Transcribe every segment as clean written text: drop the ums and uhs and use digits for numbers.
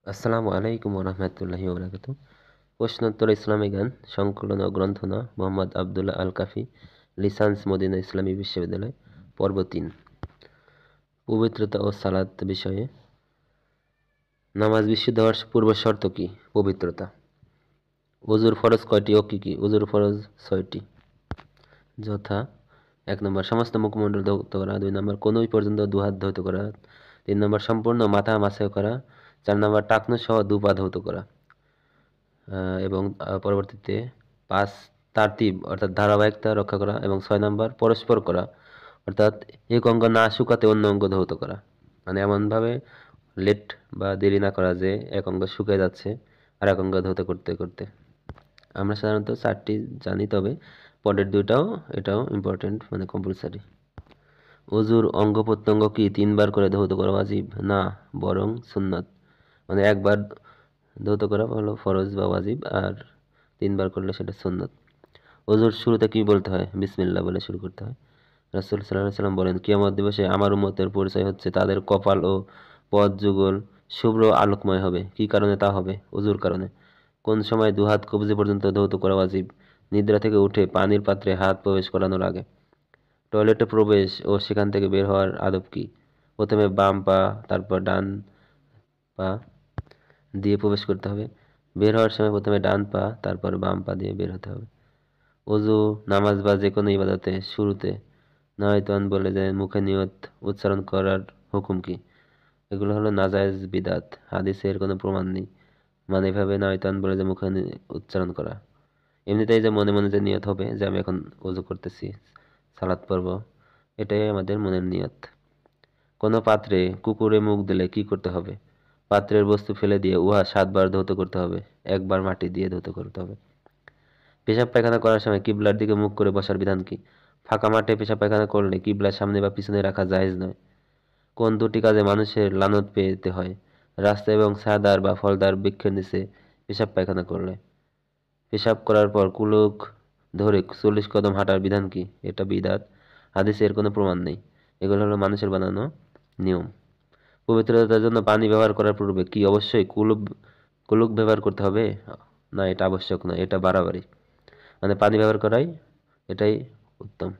আসসালামু আলাইকুম ওরহমতুল্লাহি ওবরাকাতু। প্রশ্নোত্তর ইসলামী জ্ঞান সংকলন ও গ্রন্থনা মোহাম্মদ আবদুল্লাহ আল কাফি, লিসান্স মদিনা ইসলামী বিশ্ববিদ্যালয়, পর্ব ৩। পবিত্রতা ও সালাত বিষয়ে। নামাজ বিশুদ্ধ হওয়ার পূর্ব শর্ত কি? পবিত্রতা। ওজুর ফরজ কয়টি ও কি কি? ওজুর ফরজ ৬টি, যথা: ১ নম্বর সমস্ত মুখমণ্ডল ধৌত করা, ২ নম্বর কনুই পর্যন্ত দুহাত ধৌত করা, ৩ নম্বর সম্পূর্ণ মাথা মাসে করা, ৪ নম্বর টাকনু সহ দুপা ধৌত করা, এবং পরবর্তীতে ৫ তারতিব অর্থাৎ ধারাবাহিকতা রক্ষা করা, এবং ৬ নম্বর পরস্পর করা অর্থাৎ এক অঙ্গ না শুকাতে অন্য অঙ্গ ধৌত করা। মানে এমনভাবে লেট বা দেরি না করা যে এক অঙ্গ শুকিয়ে যাচ্ছে আর এক অঙ্গ ধৌত করতে করতে। আমরা সাধারণত ৪টি জানি, তবে পরের দুইটাও এটাও ইম্পর্টেন্ট, মানে কম্পালসারি। অজুর অঙ্গ প্রত্যঙ্গ কি ৩ বার করে ধৌত করা ওয়াজিব? না, বরং সুন্নাত। মানে একবার ধৌত করা হলো ফরজ বা ওয়াজিব, আর ৩ বার করলে সেটা সুন্নাত। অজুর শুরুতে কি বলতে হয়? বিসমিল্লাহ বলে শুরু করতে হয়। রাসূল সাল্লাল্লাহু আলাইহি সাল্লাম বলেন, কিয়ামত দিবসে আমার উম্মতের পরিচয় হচ্ছে তাদের কপাল ও পদ যুগল শুভ্র আলোকময় হবে। কি কারণে তা হবে? অজুর কারণে। কোন সময় দুহাত কবজি পর্যন্ত ধৌত করা ওয়াজিব? নিদ্রা থেকে উঠে পানির পাত্রে হাত প্রবেশ করানোর আগে। টয়লেটে প্রবেশ ও সেখান থেকে বের হওয়ার আদব কি? প্রথমে বাম পা তারপর ডান পা দিয়ে প্রবেশ করতে হবে। বের হওয়ার সময় প্রথমে ডান পা তারপর বাম পা দিয়ে বের হতে হবে। ওযু, নামাজ বা যেকোনো ইবাদতে শুরুতে নাওয়াইতুন বলে যে মুখে নিয়ত উচ্চারণ করার হুকুম কি? এগুলো হলো নাজায়েজ বিদআত। হাদিসে এর কোনো প্রমাণ নেই। মানে এভাবে নাওয়াইতুন বলে যে মুখে উচ্চারণ করা। এমনিতেই যে মনে মনে যে নিয়ত হবে যে আমি এখন ওযু করতেছি, সালাত পড়ব, এটাই আমাদের মনের নিয়ত। কোনো পাত্রে কুকুরে মুখ দিলে কি করতে হবে? পাত্রের বস্তু ফেলে দিয়ে উহা ৭ বার ধৌত করতে হবে। ১ বার মাটি দিয়ে ধৌত করতে হবে। পেশাব পায়খানা করার সময় কিবলার দিকে মুখ করে বসার বিধান কি? ফাঁকা মাঠে পেশাব পায়খানা করলে কিবলার সামনে বা পিছনে রাখা জায়েজ নয়। কোন দুটি কাজে মানুষের লানত পেতে হয়? রাস্তা এবং ছায়াদার বা ফলদার বৃক্ষের নিচে পেশাব পায়খানা করলে। পেশাব করার পর কুলুক ধরে ৪০ কদম হাঁটার বিধান কি? এটা বিদআত। হাদিসে এর কোনো প্রমাণ নেই। এগুলো হলো মানুষের বানানো নিয়ম। পবিত্রতার জন্য পানি ব্যবহার করার পূর্বে কি অবশ্যই কুলুক ব্যবহার করতে হবে? না, এটা আবশ্যক নয়, এটা বাড়াবাড়ি। মানে পানি ব্যবহার করাই এটাই উত্তম।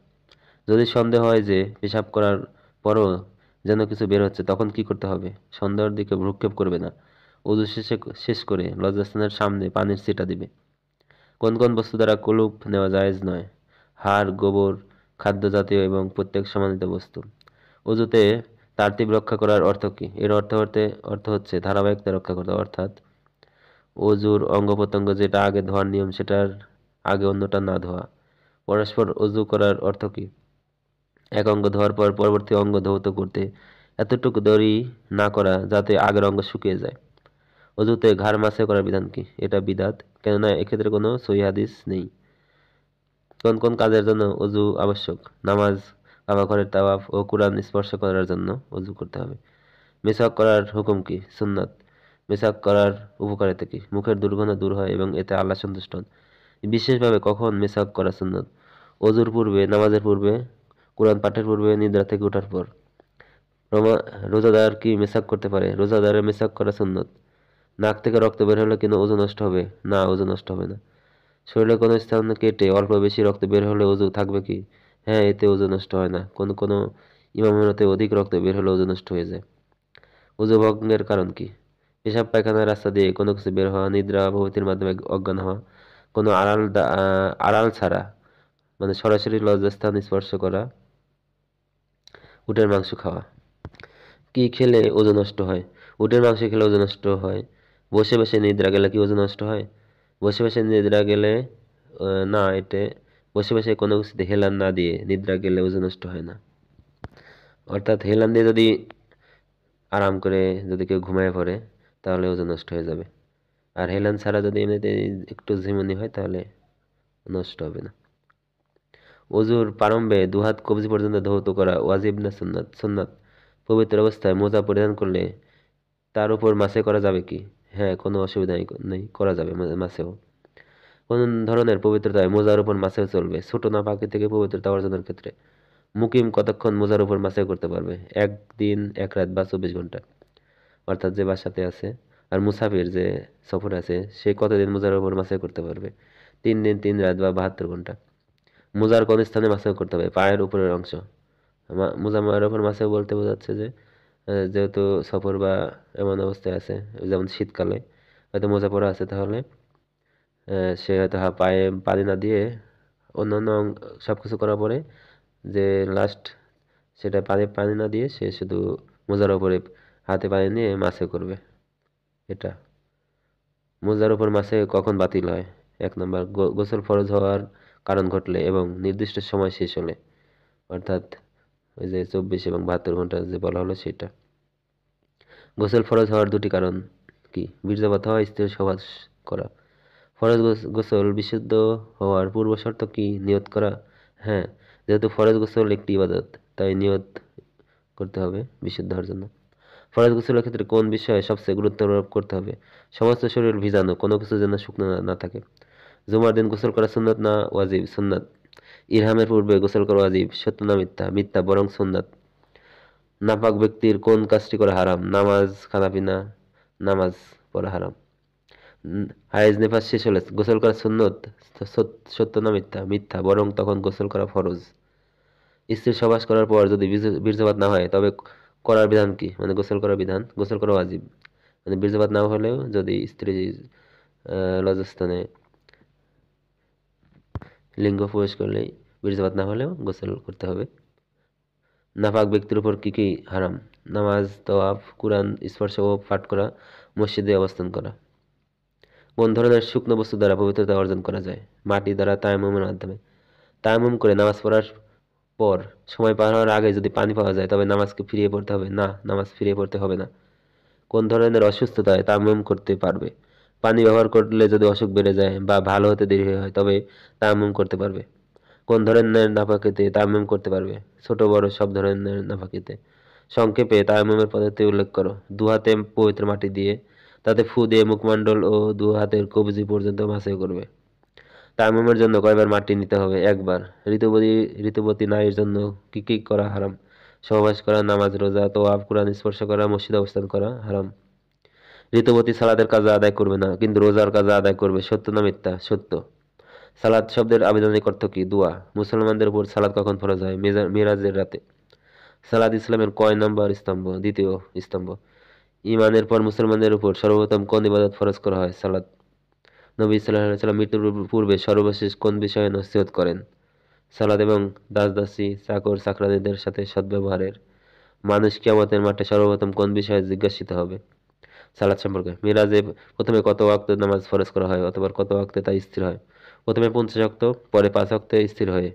যদি সন্দেহ হয় যে পেশাব করার পরও যেন কিছু বের হচ্ছে, তখন কি করতে হবে? সন্দেহের দিকে ভ্রুক্ষেপ করবে না। ওযু শেষ করে লজ্জাস্থানের সামনে পানির ছিটা দিবে। কোন কোন বস্তু দ্বারা কুলুপ নেওয়া জায়েজ নয়? হাড়, গোবর, খাদ্য জাতীয় এবং প্রত্যেক সমানিত বস্তু। অজুতে তারতিব রক্ষা করার অর্থ কি? এর অর্থ হচ্ছে ধারাবাহিকতা রক্ষা করা, অর্থাৎ অজুর অঙ্গ প্রত্যঙ্গ যেটা আগে ধোয়ার নিয়ম সেটার আগে অন্যটা না ধোয়া। পরস্পর অজু করার অর্থ কি? এক অঙ্গ ধোয়ার পর পরবর্তী অঙ্গ ধৌত করতে এতটুকু দেরি না করা যাতে আগের অঙ্গ শুকিয়ে যায়। অজুতে ঘাড় মাসে করার বিধান কি? এটা বিদআত, কেননা এক্ষেত্রে কোনো সহিহ হাদিস নেই। কোন কোন কাজের জন্য অজু আবশ্যক? নামাজ, কাবা ঘরের তাওয়াফ ও কুরআন স্পর্শ করার জন্য অজু করতে হবে। মেসওয়াক করার হুকুম কি? সুন্নাত। মেসওয়াক করার উপকারিতা কি? মুখের দুর্গন্ধ দূর হয় এবং এতে আল্লাহ সন্তুষ্ট হন। বিশেষভাবে কখন মেসওয়াক করা সুন্নাত? অজুর পূর্বে, নামাজের পূর্বে, কুরআন পাঠের পূর্বে, নিদ্রা থেকে ওঠার পর। রোজাদার কি মেসওয়াক করতে পারে? রোজাদারের মেসওয়াক করা সুন্নাত। নাক থেকে রক্ত বের হলে কিন্তু ওজু নষ্ট হবে? না, ওজু নষ্ট হবে না। শরীরের কোনো স্থান কেটে অল্প বেশি রক্ত বের হলে ওজু থাকবে কি? হ্যাঁ, এতে ওজু নষ্ট হয় না। কোনো কোনো ইমামের মতে অধিক রক্ত বের হলে ওজু নষ্ট হয়ে যায়। ওজু ভঙ্গের কারণ কি? পেশাব পায়খানার রাস্তা দিয়ে কোনো কিছু বের হওয়া, নিদ্রা প্রভৃতির মাধ্যমে অজ্ঞান হওয়া, কোনো আড়াল ছাড়া, মানে সরাসরি লজ্জাস্থান স্পর্শ করা, উটের মাংস খাওয়া। কি খেলে ওজন নষ্ট হয়? উটের মাংস খেলে ওজন নষ্ট হয়। বসে বসে নিদ্রা গেলে কি ওজন নষ্ট হয়? বসে বসে নিদ্রা গেলে না, এতে বসে বসে কোনো কিছুতে হেলান না দিয়ে নিদ্রা গেলে ওজন নষ্ট হয় না। অর্থাৎ হেলান দিয়ে যদি আরাম করে যদি কেউ ঘুমায় পড়ে তাহলে ওজন নষ্ট হয়ে যাবে। আর হেলান ছাড়া যদি এমনিতে একটু ঝিমুনি হয় তাহলে নষ্ট হবে না। অজুর প্রারম্ভে দুহাত কবজি পর্যন্ত ধৌত করা ওয়াজিব না সুন্নাত? সুন্নাত। পবিত্র অবস্থায় মোজা পরিধান করলে তার উপর মাসে করা যাবে কি? হ্যাঁ, কোনো অসুবিধা নেই, করা যাবে মাসেও। কোন ধরনের পবিত্রতায় মোজার উপর মাসেও চলবে? ছোট না পাখি থেকে পবিত্রতা অর্জনের ক্ষেত্রে। মুকিম কতক্ষণ মোজার উপর মাসে করতে পারবে? ১ দিন ১ রাত বা ২৪ ঘন্টা, অর্থাৎ যে বাসাতে আছে। আর মুসাফির যে সফরে আছে সে কতদিন মোজার উপর মাসাই করতে পারবে? 3 দিন 3 রাত বা 72 ঘন্টা। মোজার কোন স্থানে মাসাই করতে হবে? পায়ের উপরের অংশ। মোজা মায়ের উপর মাসাই বলতে বোঝাচ্ছে যে যেহেতু সফর বা এমন অবস্থায় আছে, যেমন শীতকালে হয়তো মোজা পরা আছে, তাহলে সে হয়তো পায়ে পানি না দিয়ে অন্যান্য সব কিছু করার পরে যে লাস্ট সেটা পানি পানি না দিয়ে সে শুধু মোজার উপরে হাতে পানি নিয়ে মাছে করবে। এটা মোজার উপর মাছে কখন বাতিল হয়? 1 নম্বর, গোসল ফরজ হওয়ার কারণ ঘটলে এবং নির্দিষ্ট সময় শেষ হলে, অর্থাৎ ওই যে 24 এবং 72 ঘন্টা যে বলা হলো সেটা। গোসল ফরজ হওয়ার 2টি কারণ কি? বীর্যপাত হওয়া, স্ত্রীর সহবাস করা। ফরজ গোসল বিশুদ্ধ হওয়ার পূর্ব শর্ত কি? নিয়ত করা। হ্যাঁ, যেহেতু ফরজ গোসল একটি ইবাদত, তাই নিয়ত করতে হবে বিশুদ্ধ হওয়ার জন্য। ফরজ গোসলের ক্ষেত্রে কোন বিষয়ে সবচেয়ে গুরুত্ব আরোপ করতে হবে? সমস্ত শরীর ভিজানো, কোনো কিছু যেন শুকনো না থাকে। জুমার দিন গোসল করা সুন্নত না ওয়াজিব? সুন্নাত। ইরহামের পূর্বে গোসল করা ওয়াজিব? সত্য না মিথ্যা? মিথ্যা, বরং সুন্নাত। নাপাক ব্যক্তির কোন কাজটি করা হারাম? নামাজ, খানাপিনা, নামাজ পড়া হারাম। হায়েজ নেফাস শেষ হলে গোসল করা সুন্নত? সত্য না মিথ্যা? মিথ্যা, বরং তখন গোসল করা ফরজ। স্ত্রীর সহবাস করার পর যদি বীর্যপাত না হয় তবে করার বিধান কি? মানে গোসল করার বিধান, গোসল করা ওয়াজিব। মানে বীর্যপাত না হলেও যদি স্ত্রী লজ্জাস্থানে লিঙ্গ প্রবেশ করলেই, বীর্যপাত না হলেও গোসল করতে হবে। নাপাক ব্যক্তির উপর কি কি হারাম? নামাজ, তওয়াফ, কুরআন স্পর্শ ও পাঠ করা, মসজিদে অবস্থান করা। কোন ধরনের শুকনো বস্তু দ্বারা পবিত্রতা অর্জন করা যায়? মাটি দ্বারা, তায়াম্মুমের মাধ্যমে। তায়াম্মুম করে নামাজ পড়ার পর সময় পার হওয়ার আগে যদি পানি পাওয়া যায় তবে নামাজকে ফিরিয়ে পড়তে হবে না, নামাজ ফিরিয়ে পড়তে হবে না। কোন ধরনের অসুস্থতায় তায়াম্মুম করতে পারবে? পানি ব্যবহার করলে যদি অসুখ বেড়ে যায় বা ভালো হতে দেরি হয় তবে তায়াম্মুম করতে পারবে। কোন ধরনের নাপাকিতে তায়াম্মুম করতে পারবে? ছোট বড় সব ধরনের নাপাকিতে। সংক্ষেপে তায়াম্মুমের পদ্ধতি উল্লেখ করো। 2 হাতে পবিত্র মাটি দিয়ে তাতে ফু দিয়ে মুখমণ্ডল ও 2 হাতের কবজি পর্যন্ত মাসাজ করবে। তায়াম্মুমের জন্য কয়বার মাটি নিতে হবে? 1 বার। ঋতুবতী নারীর জন্য কি কি করা হারাম? সহবাস করা, নামাজ, রোজা, তোয়াফ, কুরআন স্পর্শ করা, মসজিদে অবস্থান করা হারাম। ঋতুবতী সালাতের কাজা আদায় করবে না, কিন্তু রোজার কাজা আদায় করবে। সত্য না মিথ্যা? সত্য। সালাত শব্দের আবিধানিক অর্থ কি? দোয়া। মুসলমানদের উপর সালাত কখন ফরজ হয়? মেরাজের রাতে। সালাত ইসলামের কয় নম্বর স্তম্ভ? দ্বিতীয় স্তম্ভ। ঈমানের পর মুসলমানদের উপর সর্বপ্রথম কোন ইবাদত ফরজ করা হয়? সালাত। নবী সাল্লাল্লাহু আলাইহি ওয়াসাল্লাম মৃত্যুর পূর্বে সর্বশেষ কোন বিষয়ে নসিহত করেন? সালাত এবং দাস-দাসী, চাকর চাকরানীদের সাথে সদ্ব্যবহারের। মানুষ কিয়ামতের মাঠে সর্বপ্রথম কোন বিষয়ে জিজ্ঞাসিত হবে? সালাত সম্পর্কে। মিরাজে প্রথমে কত ওয়াক্ত নামাজ ফরজ করা হয় অথবা কত ওয়াক্তে তা স্থির হয়? প্রথমে 50 ওয়াক্ত, পরে 5 ওয়াক্তে স্থির হয়ে।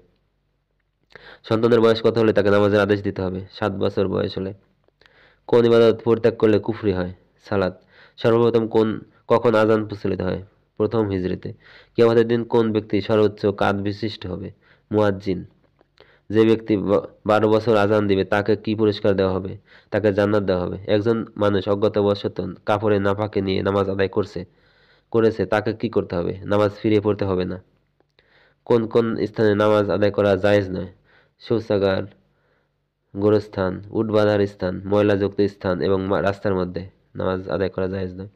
সন্তানের বয়স কত হলে তাকে নামাজের আদেশ দিতে হবে? 7 বছর বয়স হলে। কোন ইবাদত পরিত্যাগ করলে কুফরি হয়? সালাত। সর্বপ্রথম কখন আজান প্রচলিত হয়? প্রথম হিজরিতে। কিয়ামতের দিন কোন ব্যক্তি সর্বোচ্চ কাঁধ বিশিষ্ট হবে? মুয়াজ্জিন। যে ব্যক্তি 12 বছর আজান দিবে তাকে কি পুরস্কার দেওয়া হবে? তাকে জান্নাত দেওয়া হবে। একজন মানুষ অজ্ঞাতবশত কাপড়ে নাপাকে নিয়ে নামাজ আদায় করেছে তাকে কি করতে হবে? নামাজ ফিরিয়ে পড়তে হবে না। কোন কোন স্থানে নামাজ আদায় করা জায়েজ নয়? শৌচাগার, গোরস্থান, উট বাঁধার স্থান, ময়লাযুক্ত স্থান এবং রাস্তার মধ্যে নামাজ আদায় করা জায়েজ নয়।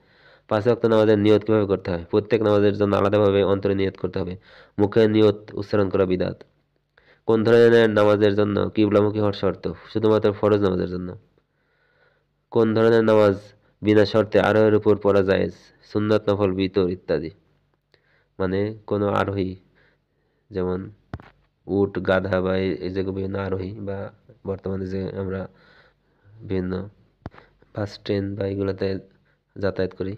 5 ওয়াক্ত নামাজের নিয়ত কিভাবে করতে হয়? প্রত্যেক নামাজের জন্য আলাদাভাবে অন্তরে নিয়ত করতে হবে। মুখে নিয়ত উচ্চারণ করা বিদআত। কোন ধরনের নামাজের জন্য কিবলামুখী হওয়ার শর্ত? শুধুমাত্র ফরজ নামাজের জন্য। কোন ধরনের নামাজ বিনা শর্তে আরোহের উপর পড়া জায়েজ? সুন্নাত, নফল, বিতর ইত্যাদি। মানে কোনো আরোহী, যেমন উট, গাধা বা এই যে বিভিন্ন আরোহী, বা বর্তমানে যে আমরা বিভিন্ন বাস, ট্রেন বা এগুলোতে যাতায়াত করি।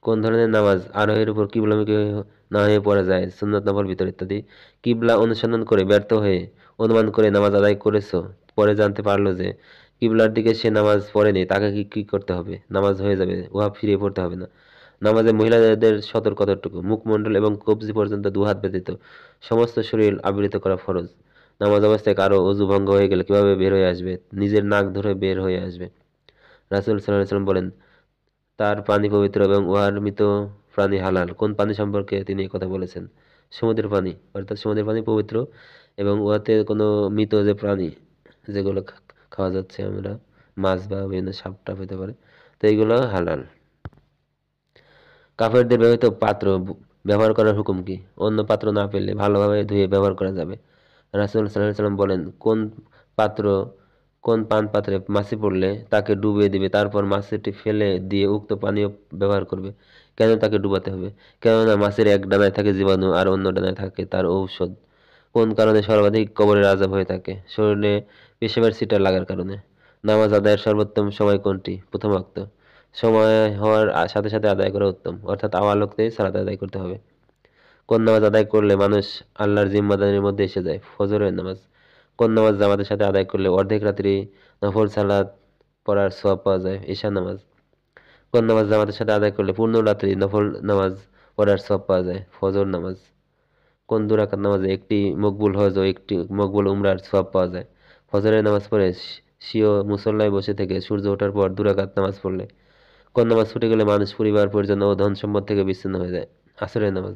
কোন ধরনের নামাজ আরোহীর উপর কিবলামুখী না হয়ে পড়া যায়? সুন্নাত, নফল, বিতর ইত্যাদি। কিবলা অনুসন্ধান করে ব্যর্থ হয়ে অনুমান করে নামাজ আদায় করেছো, পরে জানতে পারলো যে কিবলার দিকে সে নামাজ পড়েনি, তাকে কি করতে হবে? নামাজ হয়ে যাবে, উহা ফিরিয়ে পড়তে হবে না। নামাজে মহিলাদের সতর্ক কতটুকু? মুখমণ্ডল এবং কবজি পর্যন্ত 2 হাত ব্যতীত সমস্ত শরীর আবৃত করা ফরজ। নামাজ অবস্থায় কারো অজু ভঙ্গ হয়ে গেলে কিভাবে বের হয়ে আসবে? নিজের নাক ধরে বের হয়ে আসবে। রাসূল সাল্লাল্লাহু আলাইহি ওয়াসাল্লাম বলেন, তার পানি পবিত্র এবং উহার মৃত প্রাণী হালাল। কোন পানি সম্পর্কে তিনি এই কথা বলেছেন? সমুদ্রের পানি, অর্থাৎ সমুদ্রের পানি পবিত্র এবং উহাতে কোনো মৃত যে প্রাণী যেগুলো খাওয়া যাচ্ছে, আমরা মাছ বা বিভিন্ন সাপ টাপ হতে পারে, তো এইগুলো হালাল। কাফেরদের ব্যবহৃত পাত্র ব্যবহার করার হুকুম কি? অন্য পাত্র না পেলে ভালোভাবে ধুয়ে ব্যবহার করা যাবে। রাসূল সাল্লাল্লাহু আলাইহি ওয়াসাল্লাম বলেন, পাত্র কোন পান পাত্রে মাছি পড়লে তাকে ডুবিয়ে দিবে, তারপর মাছিটি ফেলে দিয়ে উক্ত পানীয় ব্যবহার করবে। কেন তাকে ডুবাতে হবে? কেননা মাছের এক ডানায় থাকে জীবাণু আর অন্য ডানায় থাকে তার ঔষধ। কোন কারণে সর্বাধিক কবরের আযাব হয়ে থাকে? শরীরে পেশাবের ছিটা লাগার কারণে। নামাজ আদায়ের সর্বোত্তম সময় কোনটি? প্রথম ওয়াক্ত। সময় হওয়ার সাথে সাথে আদায় করা উত্তম, অর্থাৎ আলোকতেই সালাত আদায় করতে হবে। কোন নামাজ আদায় করলে মানুষ আল্লাহর জিম্মাদারির মধ্যে এসে যায়? ফজরের নামাজ। কোন নামাজ জামাতের সাথে আদায় করলে অর্ধেক রাত্রি নফল সালাত পড়ার সওয়াব পাওয়া যায়? ঈশা নামাজ। কোন নামাজ জামাতের সাথে আদায় করলে পূর্ণ রাত্রি নফল নামাজ পড়ার সওয়াব পাওয়া যায়? ফজর নামাজ। কোন 2 রাকাত নামাজে একটি মকবুল হজ ও একটি মকবুল উমরার সওয়াব পাওয়া যায়? ফজরের নামাজ পড়ে স্বীয় মুসল্লায় বসে থেকে সূর্য ওঠার পর 2 রাকাত নামাজ পড়লে। কোন নামাজ ছুটে গেলে মানুষ পরিবার পরিজন ও ধন সম্পদ থেকে বিচ্ছিন্ন হয়ে যায়? আসরের নামাজ।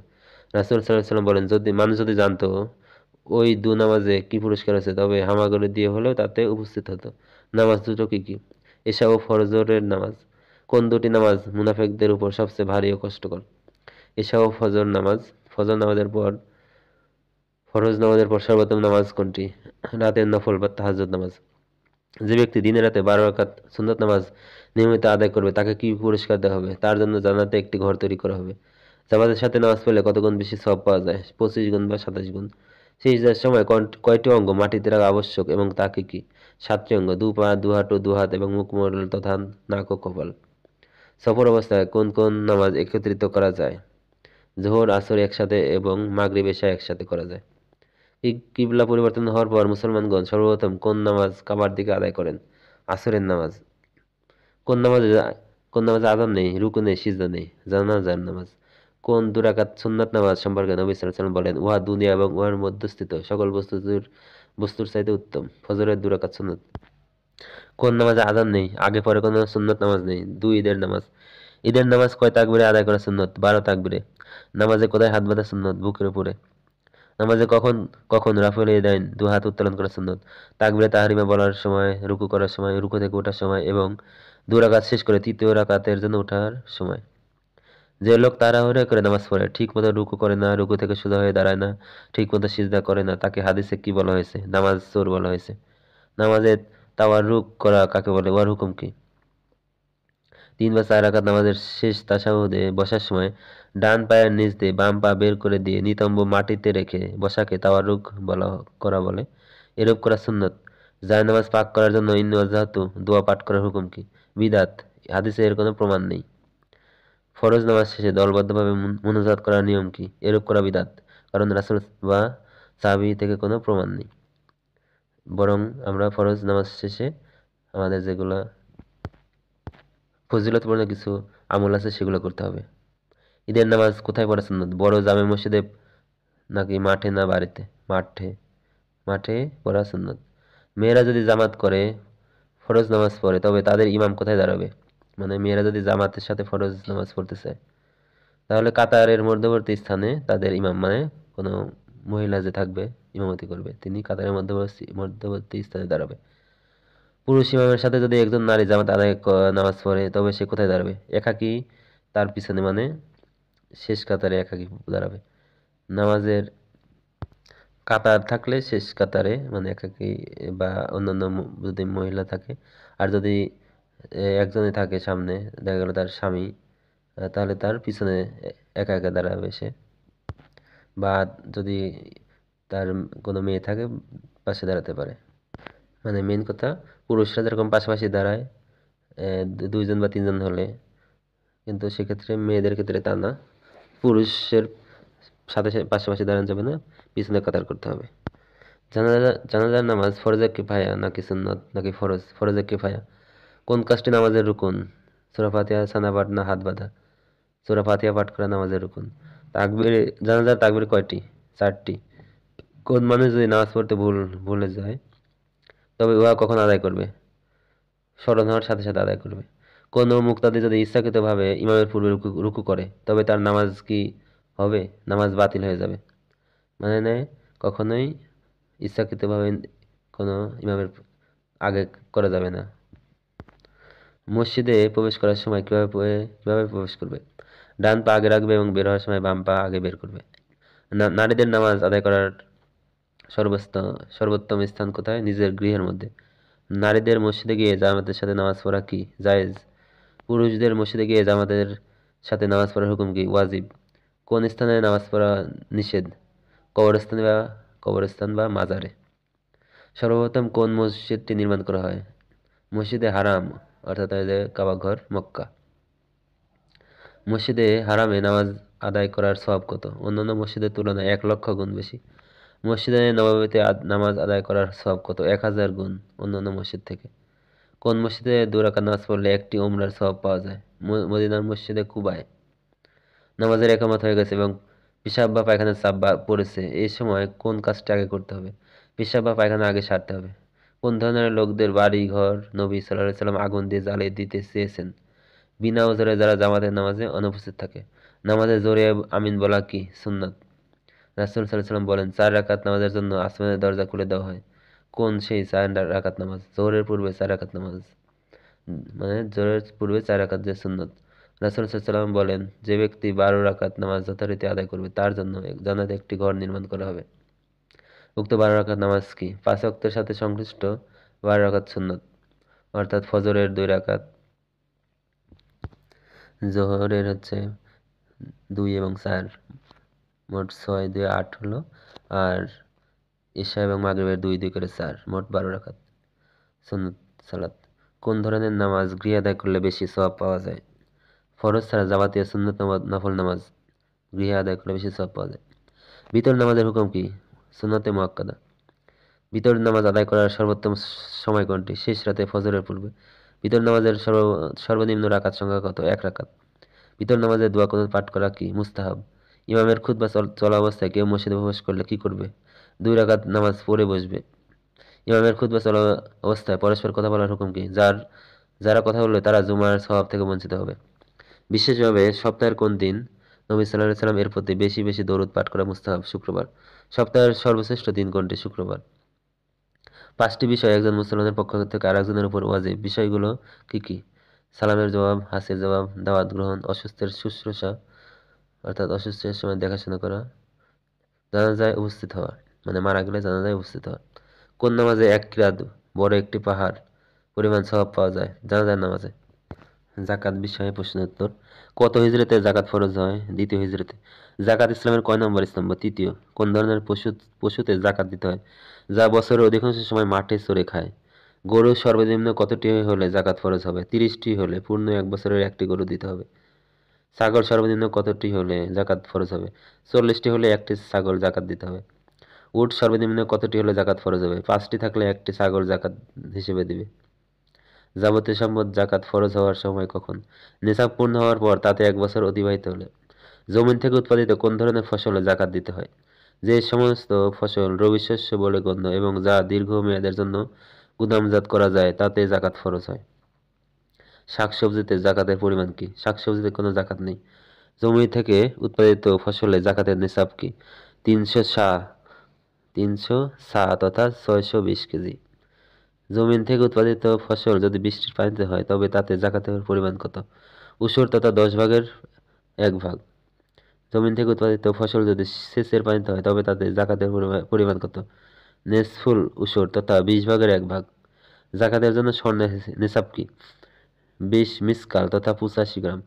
রাসূল সাল্লাল্লাহু আলাইহি ওয়াসাল্লাম বলেন, মানুষ যদি জানতো ওই নামাজে কি পুরস্কার আছে তবে হামাগুড়ি দিয়ে হলেও তাতে উপস্থিত হতো। নামাজ দুটো কি কি? এশা ও ফজরের নামাজ। কোন দুটি নামাজ মুনাফিকদের উপর সবচেয়ে ভারী ও কষ্টকর? এশা ও ফজর নামাজ। ফজর নামাজের পর ফরজ নামাজের পর সর্বোত্তম নামাজ কোনটি? রাতের নফল বা তাহাজ্জুদ নামাজ। যে ব্যক্তি দিনে রাতে 12 রাকাত সুন্নত নামাজ নিয়মিত আদায় করবে তাকে কি পুরস্কার দেওয়া হবে? তার জন্য জান্নাতে একটি ঘর তৈরি করা হবে। জামাতের সাথে নামাজ পড়লে কত গুণ বেশি সওয়াব পাওয়া যায়? 25 গুণ বা 27 গুণ। সিজদার সময় কয়টি অঙ্গ মাটিতে রাখা আবশ্যক এবং তা কি কি? 7টি অঙ্গ, 2 পা, 2 হাঁটু, 2 হাত এবং মুখমণ্ডল তথা নাক ও কপাল। সফর অবস্থায় কোন কোন নামাজ একত্রিত করা যায়? যোহর আসর একসাথে এবং মাগরিব এশা একসাথে করা যায়। কিবলা পরিবর্তন হওয়ার পর মুসলমানগণ সর্বপ্রথম কোন নামাজ কাবার দিকে আদায় করেন? আসরের নামাজ। কোন নামাজে কোন নামাজে আযান নেই, রুকু নেই, সিজদা নেই? জানাজার নামাজ। কোন 2 রাকাত সুন্নাত নামাজ সম্পর্কে নবী সাল্লাল্লাহু আলাইহি ওয়াসাল্লাম বলেন, উহা দুনিয়া এবং উহার মধ্যস্থিত সকল বস্তুর চাইতে উত্তম? ফজরের 2 রাকাত সুন্নাত। কোন নামাজে আযান নেই, আগে পরে কোনো সুন্নত নামাজ নেই? 2 ঈদের নামাজ। ঈদের নামাজ কয় তাকবীরে আদায় করা সুন্নত? 12 তাকবীরে। নামাজে কোথায় হাত বাঁধা সুন্নত? বুকের উপরে। নামাজে কখন কখন রাফুল ইয়াদাইন 2 হাত উত্তোলন করা সুন্নত? তাকবীরে তাহরিমা বলার সময়, রুকু করার সময়, রুকু থেকে ওঠার সময় এবং 2 রাকাত শেষ করে 3য় রাকাতের জন্য ওঠার সময়। যে লোক তাড়াহুড়ো করে নামাজ পড়ে, ঠিক মতো রুকু করে না, রুকু থেকে সোজা হয়ে দাঁড়ায় না, ঠিক মতো সিজদা করে না, তাকে হাদিসে কি বলা হয়েছে? নামাজ চোর বলা হয়েছে। নামাজে তাওয়াররুক করা কাকে বলে? উহার হুকুম কি? 3 বা 4 রাকাত নামাজের শেষ তাশাহুদে বসার সময় ডান পায়ের নিচ দিয়ে বাম পা বের করে দিয়ে নিতম্ব মাটিতে রেখে বসাকে তাওয়াররুক করা বলে। এরূপ করা সুন্নত। জায়নামাজ পাক করার জন্য ইন্নী ওয়াজ্জাহতু দোয়া পাঠ করার হুকুম কি? বিদআত। হাদিসে এর কোনো প্রমাণ নেই। ফরজ নামাজ শেষে দলবদ্ধভাবে মুনাজাত করার নিয়ম কি? এরূপ করা বিদআত। কারণ রাসূল বা সাহাবী থেকে কোনো প্রমাণ নেই। বরং আমরা ফরজ নামাজ শেষে আমাদের যেগুলা ফজিলতপূর্ণ কিছু আমল আছে সেগুলো করতে হবে। ঈদের নামাজ কোথায় পড়া সুন্নত? বড় জামে মসজিদে নাকি মাঠে না বাড়িতে? মাঠে। মাঠে পড়া সুন্নত। মেয়েরা যদি জামাত করে ফরজ নামাজ পড়ে তবে তাদের ইমাম কোথায় দাঁড়াবে? মানে মেয়েরা যদি জামাতের সাথে ফরজ নামাজ পড়তে চায় তাহলে কাতারের মধ্যবর্তী স্থানে তাদের ইমাম, মানে কোনো মহিলা যে থাকবে ইমামতি করবে তিনি কাতারের মধ্যবর্তী স্থানে দাঁড়াবে। পুরুষ ইমামের সাথে যদি একজন নারী জামাত আদায় নামাজ পড়ে তবে সে কোথায় দাঁড়াবে? একাকী তার পিছনে, মানে শেষ কাতারে একাকী দাঁড়াবে। নামাজের কাতার থাকলে শেষ কাতারে, মানে একাকী বা অন্যান্য যদি মহিলা থাকে, আর যদি একজনই থাকে সামনে, দেখা গেল তার স্বামী, তাহলে তার পিছনে একা একা দাঁড়াবে সে। বা যদি তার কোনো মেয়ে থাকে পাশে দাঁড়াতে পারে। মানে মেন কথা, পুরুষরা যেরকম পাশাপাশি দাঁড়ায় 2জন বা 3জন হলে, কিন্তু সেক্ষেত্রে মেয়েদের ক্ষেত্রে তা না। পুরুষের সাথে পাশাপাশি দাঁড়ানো যাবে না, পিছনে কাতার করতে হবে। জানাজার নামাজ ফরজে কিফায়া নাকি সুন্নত নাকি ফরজ? ফরজে কিফায়া। কোন কাজটি নামাজের রুকুন? সূরা ফাতিহা, ছানা পাঠ না হাত বাঁধা? সূরা ফাতিহা পাঠ করা নামাজের রুকুন। জানাজার তাকবীর কয়টি? 4টি। কোন মানুষ যদি নামাজ পড়তে ভুলে যায় তবে উহা কখন আদায় করবে? স্মরণ হওয়ার সাথে সাথে আদায় করবে। কোনো মুক্তাদি যদি ইচ্ছাকৃতভাবে ইমামের পূর্বে রুকু করে তবে তার নামাজ কি হবে? নামাজ বাতিল হয়ে যাবে। মানে কখনোই ইচ্ছাকৃতভাবে কোনো ইমামের আগে করা যাবে না। মসজিদে প্রবেশ করার সময় কিভাবে প্রবেশ করবে? ডান পা আগে রাখবে এবং বের হওয়ার সময় বাম পা আগে বের করবে। নারীদের নামাজ আদায় করার সর্বোত্তম স্থান কোথায়? নিজের গৃহের মধ্যে। নারীদের মসজিদে গিয়ে জামাতের সাথে নামাজ পড়া কি জায়েজ? পুরুষদের মসজিদে গিয়ে জামাতের সাথে নামাজ পড়ার হুকুম কি? ওয়াজিব। কোন স্থানে নামাজ পড়া নিষেধ? কবরস্থান বা মাজারে। সর্বপ্রথম কোন মসজিদটি নির্মাণ করা হয়? মসজিদে হারাম, অর্থাৎ কাবা ঘর, মক্কা। মসজিদে হারামে নামাজ আদায় করার সওয়াব কত? অন্যান্য মসজিদের তুলনায় 1,00,000 গুণ বেশি। মসজিদে নববীতে নামাজ আদায় করার সওয়াব কত? 1,000 গুণ অন্যান্য মসজিদ থেকে। কোন মসজিদে 2 রাকাত নামাজ পড়লে একটি উমরার সওয়াব পাওয়া যায়? মদিনার মসজিদে কুবায়। নামাজের একামত হয়ে গেছে এবং পেশাব বা পায়খানার চাপ পড়েছে, এই সময় কোন কাজটা আগে করতে হবে? পেশাব বা পায়খানা আগে সারতে হবে। কোন ধরনের লোকদের বাড়ি ঘর নবী সাল্লাল্লাহু আলাইহি সাল্লাম আগুন দিয়ে জ্বালিয়ে দিতে চেয়েছেন? বিনা ওজরে যারা জামাতের নামাজে অনুপস্থিত থাকে। নামাজে জোরে আমিন বলা কি সুন্নাত? রাসূল সাল্লাল্লাহু আলাইহি সাল্লাম বলেন, 4 রাকাত নামাজের জন্য আসমানের দরজা খুলে দেওয়া হয়। কোন সেই 4 রাকাত নামাজ? জোহরের পূর্বে 4 রাকাত নামাজ, মানে জোহরের পূর্বে 4 রাকাত যে সুন্নত। রাসূল সাল্লাল্লাহু আলাইহি সাল্লাম বলেন, যে ব্যক্তি 12 রাকাত নামাজ যথারীতি আদায় করবে তার জন্য জান্নাতে একটি ঘর নির্মাণ করা হবে। উক্ত 12 রাকাত নামাজ কি? 5 ওয়াক্তের সাথে সংশ্লিষ্ট 12 রাকাত সুন্নত, অর্থাৎ ফজরের 2 রাকাত, জোহরের 2 এবং 4, মোট 6 2 8 হলো, আর ঈশা এবং মাগরিবের 2 2 করে 4, মোট 12 রাকাত সুন্নত সালাত। কোন ধরনের নামাজ গৃহে আদায় করলে বেশি সওয়াব পাওয়া যায়? ফরজ ছাড়া যাবতীয় সুন্নত নফল নামাজ গৃহে আদায় করলে বেশি সওয়াব পাওয়া যায়। বিতর নামাজের হুকুম কি? সুন্নতে মুআক্কাদা। বিতর নামাজ আদায় করার সর্বোত্তম সময় কোনটি? শেষ রাতে ফজরের পূর্বে। বিতর নামাজের সর্বনিম্ন রাকাত সংখ্যা কত? 1 রাকাত। বিতর নামাজের দোয়া কুনুত পাঠ করা কি মুস্তাহাব? ইমামের খুতবা চলা অবস্থায় কেউ মসজিদে প্রবেশ করলে কি করবে? 2 রাকাত নামাজ পড়ে বসবে। ইমামের খুতবা চলা অবস্থায় পরস্পর কথা বলার হুকুম কি? যারা কথা বলবে তারা জুমার সওয়াব থেকে বঞ্চিত হবে। বিশেষভাবে সপ্তাহের কোন দিন নবী সাল্লাল্লাহু আলাইহি সাল্লাম এর প্রতি বেশি বেশি দরুদ পাঠ করা মুস্তাহাব? শুক্রবার। সপ্তাহের সর্বশ্রেষ্ঠ দিন কোনটি? শুক্রবার। 5টি বিষয় একজন মুসলমানের পক্ষ থেকে আরেকজনের উপর ওয়াজিব, বিষয়গুলো কি কি? সালামের জবাব, হাসির জবাব, দাওয়াত গ্রহণ, অসুস্থের শুশ্রূষা, অর্থাৎ অসুস্থের সময় দেখাশোনা করা, জানাজায় উপস্থিত হওয়া, মানে মারা গেলে জানাজায় উপস্থিত হওয়া। কোন নামাজে 1 কিরাত বড় একটি পাহাড় পরিমাণ সওয়াব পাওয়া যায়? জানাজার নামাজে। জাকাত বিষয়ে প্রশ্ন উত্তর। কত হিজরতে জাকাত ফরজ হয়? দ্বিতীয় হিজরতে। জাকাত ইসলামের কয় নম্বর স্তম্ভ? তৃতীয়। কোন ধরনের পশুতে জাকাত দিতে হয়? যা বছরের অধিকাংশ সময় মাঠে চরে খায়। গরু সর্বনিম্ন কতটি হলে জাকাত ফরজ হবে? 30টি হলে পূর্ণ 1 বছরের একটি গরু দিতে হবে। ছাগল সর্বনিম্ন কতটি হলে জাকাত ফরজ হবে? 40টি হলে একটি ছাগল জাকাত দিতে হবে। উট সর্বনিম্ন কতটি হলে জাকাত ফরজ হবে? 5টি থাকলে একটি ছাগল জাকাত হিসেবে দিবে। যাবতীয় সম্পদ জাকাত ফরজ হওয়ার সময় কখন? নিসাব পূর্ণ হওয়ার পর, তাতে 1 বছর অতিবাহিত হলে। জমিন থেকে উৎপাদিত কোন ধরনের ফসলে জাকাত দিতে হয়? যে সমস্ত ফসল রবি শস্য বলে গণ্য এবং যা দীর্ঘ মেয়াদের জন্য গুদামজাত করা যায় তাতে জাকাত ফরজ হয়। শাকসবজিতে জাকাতের পরিমাণ কি? শাকসবজিতে কোনো জাকাত নেই। জমি থেকে উৎপাদিত ফসলে জাকাতের নিসাব কি? 300 সা তথা 620 কেজি। জমিন থেকে উৎপাদিত ফসল যদি বৃষ্টির পানিতে হয় তবে তাতে জাকাতের পরিমাণ কত? উসুর তথা 10 ভাগের 1 ভাগ। জমিন থেকে উৎপাদিত ফসল যদি সেচের পানিতে হয় তবে তাতে জাকাতের পরিমাণ কত? নেসফুল উসুর তথা 20 ভাগের 1 ভাগ। জাকাতের জন্য স্বর্ণের নিসাব কি? 20 মিসকাল তথা 85 গ্রাম।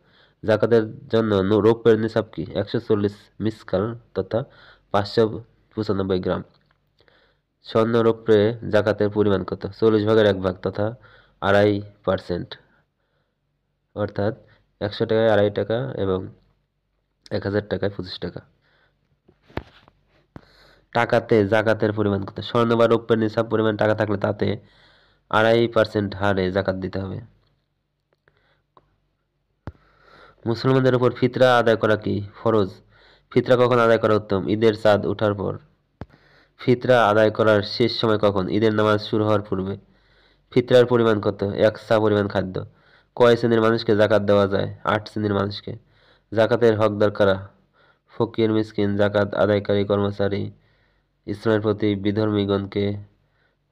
জাকাতের জন্য রৌপ্যের নিসাব কি? 140 মিসকাল তথা 595 গ্রাম। স্বর্ণ রৌপ্যে জাকাতের পরিমাণ কত? 40 ভাগের 1 ভাগ তথা 2.5%, অর্থাৎ 100 টাকায় 2.5 টাকা এবং 1000 টাকায় 25 টাকা। টাকাতে জাকাতের পরিমাণ কত? স্বর্ণ বা রৌপ্যের নিসাব পরিমাণ টাকা থাকলে তাতে 2.5% হারে জাকাত দিতে হবে। মুসলমানদের উপর ফিতরা আদায় করা কি ফরজ? ফিতরা কখন আদায় করা উত্তম? ঈদের চাঁদ ওঠার পর। ফিতরা আদায় করার শেষ সময় কখন? ঈদের নামাজ শুরু হওয়ার পূর্বে। ফিতরার পরিমাণ কত? 1 সা পরিমাণ খাদ্য। কয় শ্রেণীর মানুষকে জাকাত দেওয়া যায়? 8 শ্রেণীর মানুষকে। জাকাতের হকদার কারা? ফকির, মিসকিন, জাকাত আদায়কারী কর্মচারী, ইসলামের প্রতি বিধর্মীগণকে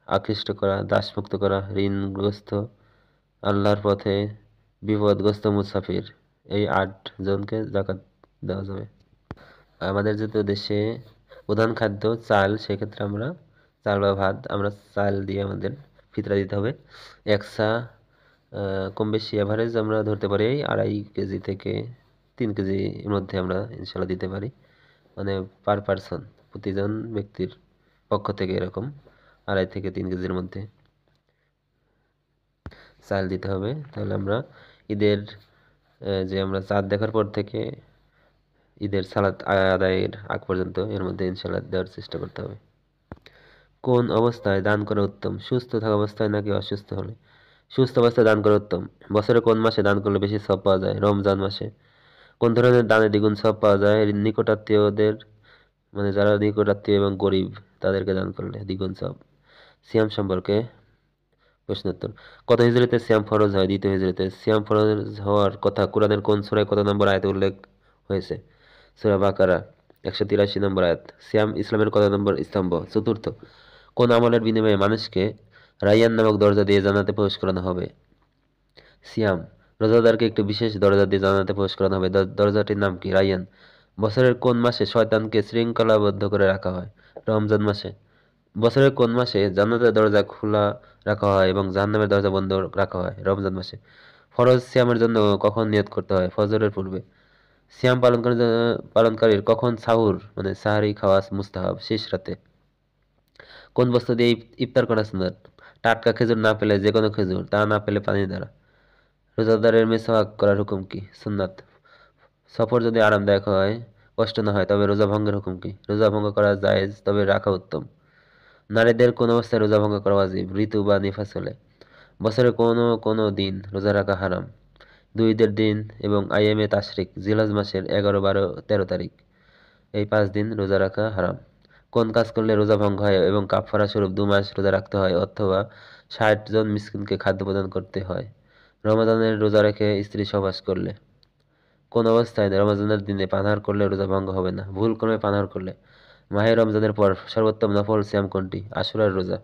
আকৃষ্ট করা, দাসমুক্ত করা, ঋণগ্রস্ত, আল্লাহর পথে বিপদগ্রস্ত মুসাফির, এই 8 জনকে জাকাত দেওয়া যাবে। আমাদের যেহেতু দেশে প্রধান খাদ্য চাল, সেক্ষেত্রে আমরা চাল বা ভাত, আমরা চাল দিয়ে আমাদের ফিতরা দিতে হবে। একসা কম বেশি অ্যাভারেজ আমরা ধরতে পারি 2.5 কেজি থেকে 3 কেজির মধ্যে আমরা ইনশাল্লাহ দিতে পারি, মানে পার পারসন, প্রতিজন ব্যক্তির পক্ষ থেকে এরকম 2.5 থেকে 3 কেজির মধ্যে চাল দিতে হবে। তাহলে আমরা ঈদের যে আমরা চাঁদ দেখার পর থেকে ঈদের সালাত আদায়ের আগ পর্যন্ত এর মধ্যে ইনশাল্লাহ দেওয়ার চেষ্টা করতে হবে। কোন অবস্থায় দান করা উত্তম? সুস্থ থাকা অবস্থায় নাকি অসুস্থ হলে? সুস্থ অবস্থায় দান করা উত্তম। বছরে কোন মাসে দান করলে বেশি সওয়াব পাওয়া যায়? রমজান মাসে। কোন ধরনের দানে দ্বিগুণ সওয়াব পাওয়া যায়? নিকটাত্মীয়দের, মানে যারা নিকটাত্মীয় এবং গরিব তাদেরকে দান করলে দ্বিগুণ সওয়াব। সিয়াম সম্পর্কে প্রশ্নোত্তর। কত হিজরিতে সিয়াম ফরজ হয়? দ্বিতীয় হিজরিতে। সিয়াম ফরজ হওয়ার কথা কোরআনের কোন সূরায় কত নম্বর আয়াতে উল্লেখ হয়েছে? সূরা বাকারা 183 নম্বর আয়াত। সিয়াম ইসলামের কত নম্বর স্তম্ভ? চতুর্থ। কোন আমলের বিনিময়ে মানুষকে রায়্যান নামক দরজা দিয়ে জান্নাতে প্রবেশ করানো হবে? সিয়াম। রোজাদারকে একটি বিশেষ দরজা দিয়ে জান্নাতে প্রবেশ করানো হবে। দরজাটির নাম কি? রায়্যান। বছরের কোন মাসে শয়তানকে শৃঙ্খলাবদ্ধ করে রাখা হয়? রমজান মাসে। বছরের কোন মাসে জান্নাতের দরজা খোলা রাখা হয় এবং জাহান্নামের দরজা বন্ধ রাখা হয়? রমজান মাসে। ফরজ সিয়ামের জন্য কখন নিয়ত করতে হয়? ফজরের পূর্বে। সিয়াম পালনকারীর কখন সাহুর মানে সাহারি খাওয়া মুস্তাহাব? শেষ রাতে। কোন বস্তু দিয়ে ইফতার করা সুন্নাত? টাটকা খেজুর না পেলে যে কোনো খেজুর, তা না পেলে পানি দ্বারা। রোজাদারের মিসওয়াক করার হুকুম কি? সুন্নাত। সফর যদি আরামদায়ক হয়, কষ্ট না হয়, তবে রোজা ভঙ্গের হুকুম কি? রোজা ভঙ্গ করা জায়েজ, তবে রাখা উত্তম। নারীদের কোন অবস্থায় রোজা ভঙ্গ করা ওয়াজিব? ঋতু বা নিফাস হলে। বছরে কোনো কোনো দিন রোজা রাখা হারাম। দুই ঈদের দিন এবং আইএমএ তাশরিক, জিলহজ মাসের 11, 12, 13 তারিখ, এই 5 দিন রোজা রাখা হারাম। কোন কাজ করলে রোজা ভঙ্গ হয় এবং কাফারা স্বরূপ 2 মাস রোজা রাখতে হয় অথবা 60 জন মিসকিনকে খাদ্য প্রদান করতে হয়? রমাদানের রোজা রেখে স্ত্রী সহবাস করলে। কোন অবস্থায় রমজানের দিনে পানাহার করলে রোজা ভঙ্গ হবে না? ভুল ক্রমে পানাহার করলে। মাহে রমজানের পর সর্বোত্তম নফল সিয়াম কোনটি? আশুরার রোজা।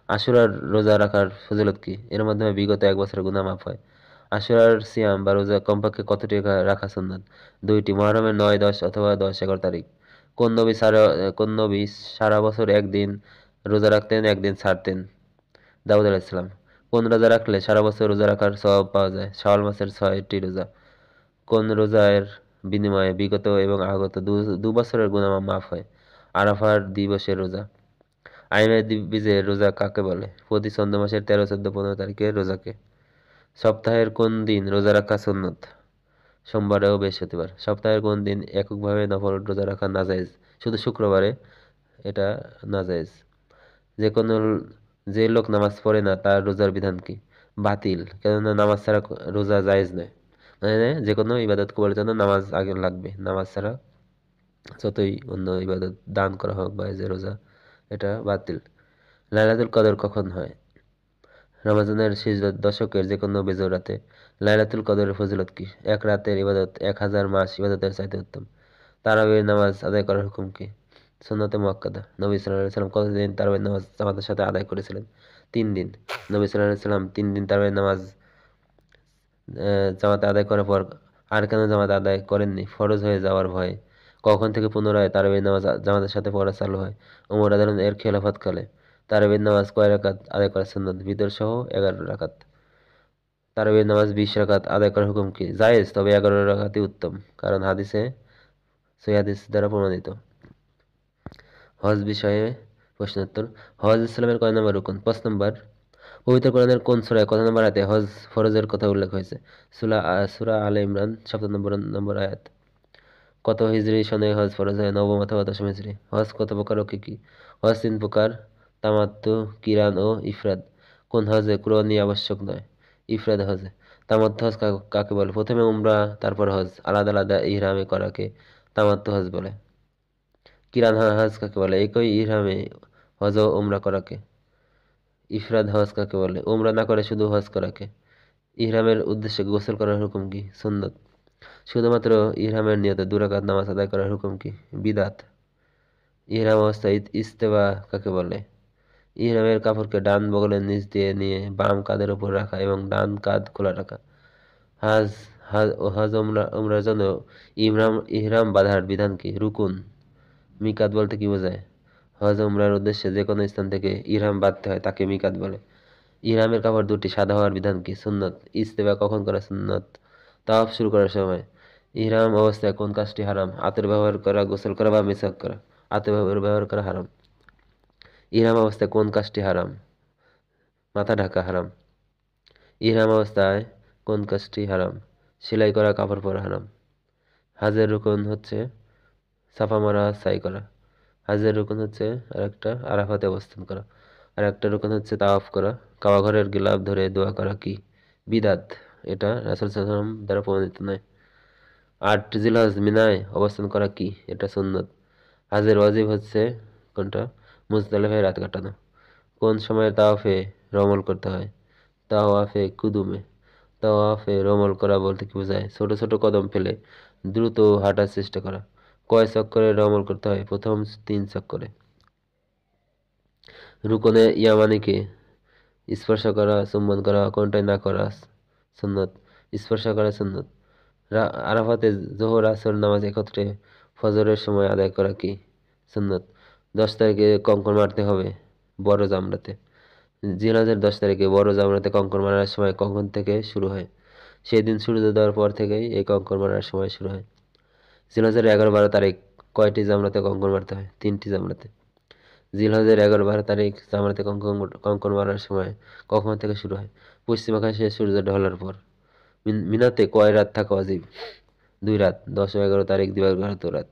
আশুরার রোজা রাখার ফজিলত কি? এর মাধ্যমে বিগত 1 বছরের গুনাহ মাফ হয়। আশুরার সিয়াম বা রোজা কমপক্ষে কতটি রাখা সুন্নাত? 2টি। মুহররমের 9, 10 অথবা 10, 11 তারিখ। কোন নবী সারা বছর একদিন রোজা রাখতেন, একদিন ছাড়তেন? দাউদ আলাইহিস সালাম। কোন রোজা রাখলে সারা বছর রোজা রাখার সওয়াব পাওয়া যায়? শাওয়াল মাসের 6টি রোজা। কোন রোজার বিনিময়ে বিগত এবং আগত 2 বছরের গুনাহ মাফ হয়? আরাফার দিবসের রোজা। আইনের বীজের রোজা কাকে বলে? প্রতি চন্দ্র মাসের 13, 14, 15 তারিখের রোজাকে। সপ্তাহের কোন দিন রোজা রাখা সুন্নত? সোমবার ও বৃহস্পতিবার। সপ্তাহের কোন দিন এককভাবে নফল রোজা রাখা নাজায়েজ? শুধু শুক্রবারে এটা নাজায়েজ। যে কোনো যে লোক নামাজ পড়ে না তার রোজার বিধান কি? বাতিল, কেননা নামাজ ছাড়া রোজা জায়েজ নয়। মানে যে কোনো ইবাদত করার জন্য নামাজ আগে লাগবে, নামাজ ছাড়া যতই অন্য ইবাদত দান করা হোক বা এই যে রোজা, এটা বাতিল। লাইলাতুল কদর কখন হয়? রমজানের শেষ দশকের যে কোনো বেজোড় রাতে। লাইলাতুল কদরের ফজিলত কি? 1 রাতের ইবাদত 1000 মাস ইবাদতের চাইতে উত্তম। তারাবির নামাজ আদায় করার হুকুম কি? সুন্নতে মুআক্কাদা। নবী সাল্লাল্লাহু আলাইহি সাল্লাম কতদিন তারাবির নামাজ জামাতের সাথে আদায় করেছিলেন? 3 দিন। নবী সাল্লাল্লাহু আলাইহি সাল্লাম 3 দিন তারাবির নামাজ জামাতে আদায় করার পর আর কেন জামাতে আদায় করেননি? ফরজ হয়ে যাওয়ার ভয়ে। কখন থেকে পুনরায় তারাবির নামাজ জামাতের সাথে পড়া চালু হয়? ওমর রাদিয়াল্লাহু এর খেলাফতকালে। তারাবির নামাজ কয় রাকাত আদায় করা সুন্নাত? ভিতর সহ 11 রাকাত। তারাবির নামাজ 20 রাকাত আদায় করার হুকুম কি? জায়েজ, তবে 11 রাকাতই উত্তম, কারণ সহিহ হাদিস দ্বারা প্রমাণিত। হজ বিষয়ে প্রশ্নোত্তর। হজ ইসলামের কয় নম্বর রুকন? 5 নম্বর। পবিত্র কোরআনের কোন সূরায় কত নম্বর আয়াতে হজ ফরজের কথা উল্লেখ হয়েছে? সূরা আলে ইমরান 7 নম্বর আয়াত। কত হিজরি সনে হজ ফরজ হয়? 9ম অথবা 10ম হিজরি। হজ কত প্রকার ও কি কি? হজ 3 প্রকার: তামাত্তু, কিরান ও ইফরাদ। কোন হজে কুরবানী আবশ্যক নয়? ইফরাদ হজে। তামাত্তু হজ কাকে বলে? প্রথমে উমরা তারপর হজ আলাদা আলাদা ইহরামে করাকে তামাত্তু হজ বলে। কিরান হজ কাকে বলে? একই ইহরামে হজ ও উমরা করাকে। ইফরাদ হজ কাকে বলে? উমরা না করে শুধু হজ করাকে। ইহরামের উদ্দেশ্যে গোসল করার হুকুম কি? সুন্নত। শুধুমাত্র ইহরামের নিয়তে 2 রাকাত নামাজ আদায় করার হুকুম কি? বিদআত। ইহরাম অবস্থায় ইস্তেবা কাকে বলে? ইহরামের কাপড়কে ডান বগলের নিচ দিয়ে নিয়ে বাম কাঁধের উপর রাখা এবং ডান কাঁধ খোলা রাখা। হাজ হজ উমরার জন্য ইহরাম বাঁধার বিধান কি? রুকুন। মিকাত বলতে কি বোঝায়? হজ উমরার উদ্দেশ্যে যে কোনো স্থান থেকে ইহরাম বাঁধতে হয় তাকে মিকাত বলে। ইহরামের কাপড় দুটি সাদা হওয়ার বিধান কি? সুন্নত। ইস্তেবা কখন করা সুন্নত? তাওয়াফ শুরু করার সময়। ইহরাম অবস্থায় কোন কাজটি হারাম? আতর ব্যবহার করা, গোসল করা বা মেসাক করা। আতর ব্যবহার করা হারাম। ইহরাম অবস্থায় কোন কাজটি হারাম? মাথা ঢাকা হারাম। ইহরাম অবস্থায় কোন কাজটি হারাম? সেলাই করা, কাপড় পরা হারাম। হাজের রুকন হচ্ছে সাফা মারা, সাই করা। হাজের রুকন হচ্ছে আরেকটা আরাফাতে অবস্থান করা। আর একটা রুকন হচ্ছে তাওয়াফ করা। কাবা ঘরের গিলাফ ধরে দোয়া করা কি? বিদাত। এটা রাসূল সাল্লাল্লাহু আলাইহি ওয়াসাল্লাম দ্বারা প্রমাণিত নয়। ৮ জিলহজ মিনায় অবস্থান করা কি? এটা সুন্নত। হাজের ওয়াজিব হচ্ছে কোনটা? মুজদালিফায় রাত কাটানো। কোন সময় তাওয়াফে রমল করতে হয়? তাওয়াফে কুদুমে। তাওয়াফে রমল করা বলতে কি বোঝায়? ছোট ছোট কদম ফেলে দ্রুত হাঁটার চেষ্টা করা। কয় চক্করে রমল করতে হয়? প্রথম ৩ চক্করে। রুকনে ইয়ামানিকে স্পর্শ করা, চুম্বন করা কোনটাই না করা সুন্নত? স্পর্শ করা সুন্নত। আরাফাতে জোহর আসর নামাজ একত্রে ফজরের সময় আদায় করা কি? সুন্নত। ১০ তারিখে কঙ্কর মারতে হবে বড় জামরাতে। জিলহজের ১০ তারিখে বড় জামরাতে কঙ্কর মারার সময় কখন থেকে শুরু হয়? সেদিন সূর্য দেওয়ার পর থেকেই এই কঙ্কর মারার সময় শুরু হয়। জিলহজের ১১-১২ তারিখ কয়টি জামরাতে কঙ্কর মারতে হয়? ৩টি জামরাতে। জিলহজের ১১-১২ তারিখ জামরাতে কঙ্কর মারার সময় কখন থেকে শুরু হয়? পশ্চিম আকাশে সূর্য ঢলার পর। মিনাতে কয় রাত থাকা ওয়াজিব? ২ রাত। ১০ ও ১১ তারিখ দিবাগত রাত।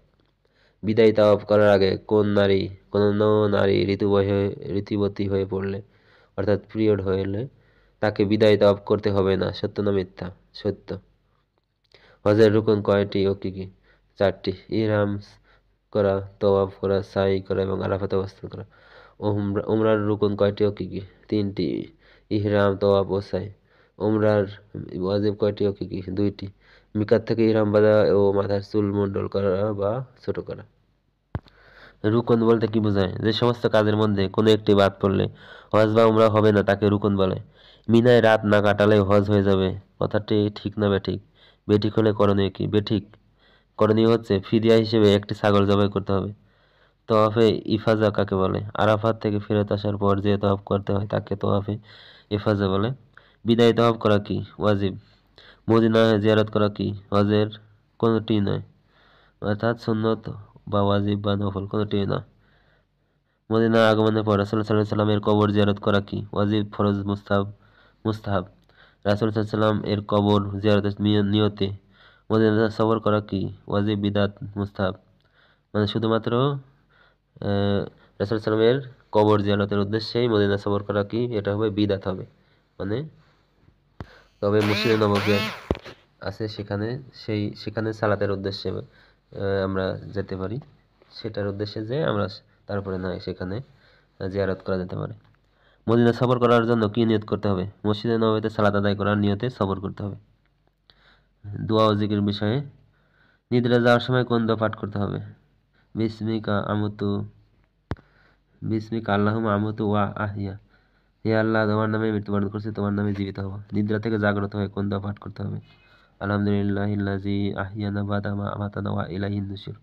বিদায়ী তাওয়াফ করার আগে কোন নারী ঋতুবতী হয়ে পড়লে অর্থাৎ পিরিয়ড হলে তাকে বিদায়ী তাওয়াফ করতে হবে না, সত্য না মিথ্যা? সত্য। হজের রুকন কয়টি ও কি কি? ৪টি। ইহরাম করা, তওয়াফ করা, সাই করা এবং আরাফাতে অবস্থান করা। উমরার রুকন কয়টি ও কি কি? ৩টি। ইহরাম, তওয়াফ ও সাই। উমরার ওয়াজিব কয়টি ও কি কি? ২টি। মিকাত থেকে ইহরাম বাঁধা ও মাথার চুল মুন্ডন করা বা ছোট করা। রুকন বলতে কি বোঝায়? যে সমস্ত কাজের মধ্যে কোনো একটি বাদ পড়লে হজ বা উমরা হবে না তাকে রুকন বলে। মিনায় রাত না কাটালেও হজ হয়ে যাবে, কথাটি ঠিক না বেঠিক? বেঠিক হলে করণীয় কি? বেঠিক। করণীয় হচ্ছে ফিদিয়া হিসেবে একটি ছাগল জবাই করতে হবে। তওয়াফে ইফাজা কাকে বলে? আরাফাত থেকে ফেরত আসার পর যে তওয়াফ করতে হয় তাকে তওয়াফে ইফাজা বলে। বিদায়ী তওয়াফ করা কি? ওয়াজিব। মদিনায় জিয়ারত করা কি? হজের কোনটি নয়, অর্থাৎ সুন্নত বা ওয়াজিব বা নফল কোনটিই না। মদিনা আগমনের পর রাসূল সাল্লাল্লাহু আলাইহি সাল্লামের কবর জিয়ারত করা কি? ওয়াজিব, ফরজ, মুস্তাহাব। রাসূল সাল্লাল্লাহু আলাইহি সাল্লাম এর কবর জিয়ারতের নিয়তে মদিনা সফর করা কি? ওয়াজিব, বিদআত, মুস্তাহাব। মানে শুধুমাত্র রাসূল সাল্লামের কবর জিয়ারতের উদ্দেশ্যেই মদিনা সফর করা কি? এটা হবে বিদআত হবে। মানে তবে মসজিদে নববী আছে সেখানে সালাতের উদ্দেশ্যে আমরা যেতে পারি, সেটার উদ্দেশ্যে যে আমরা তারপরে নয় সেখানে জিয়ারত করা যেতে পারে। মদিনা সফর করার জন্য কি নিয়ত করতে হবে? মসজিদে নববীতে সালাত আদায় করার নিয়তে সফর করতে হবে। দোয়া ও জিকির বিষয়ে নিদ্রা যাওয়ার সময় কোন দোয়া পাঠ করতে হবে? বিসমিকা আল্লাহুম্মা আমুতু ওয়া আহইয়া। হে আল্লাহ, তোমার নামে মৃত্যুবরণ করছি, তোমার নামে জীবিত হব। নিদ্রা থেকে জাগ্রত হয়ে কোন দোয়া পাঠ করতে হবে? আলহামদুলিল্লাহিল্লাযী আহইয়ানা বাদা মা আমাতানা ওয়া ইলাইহিন নুশুর।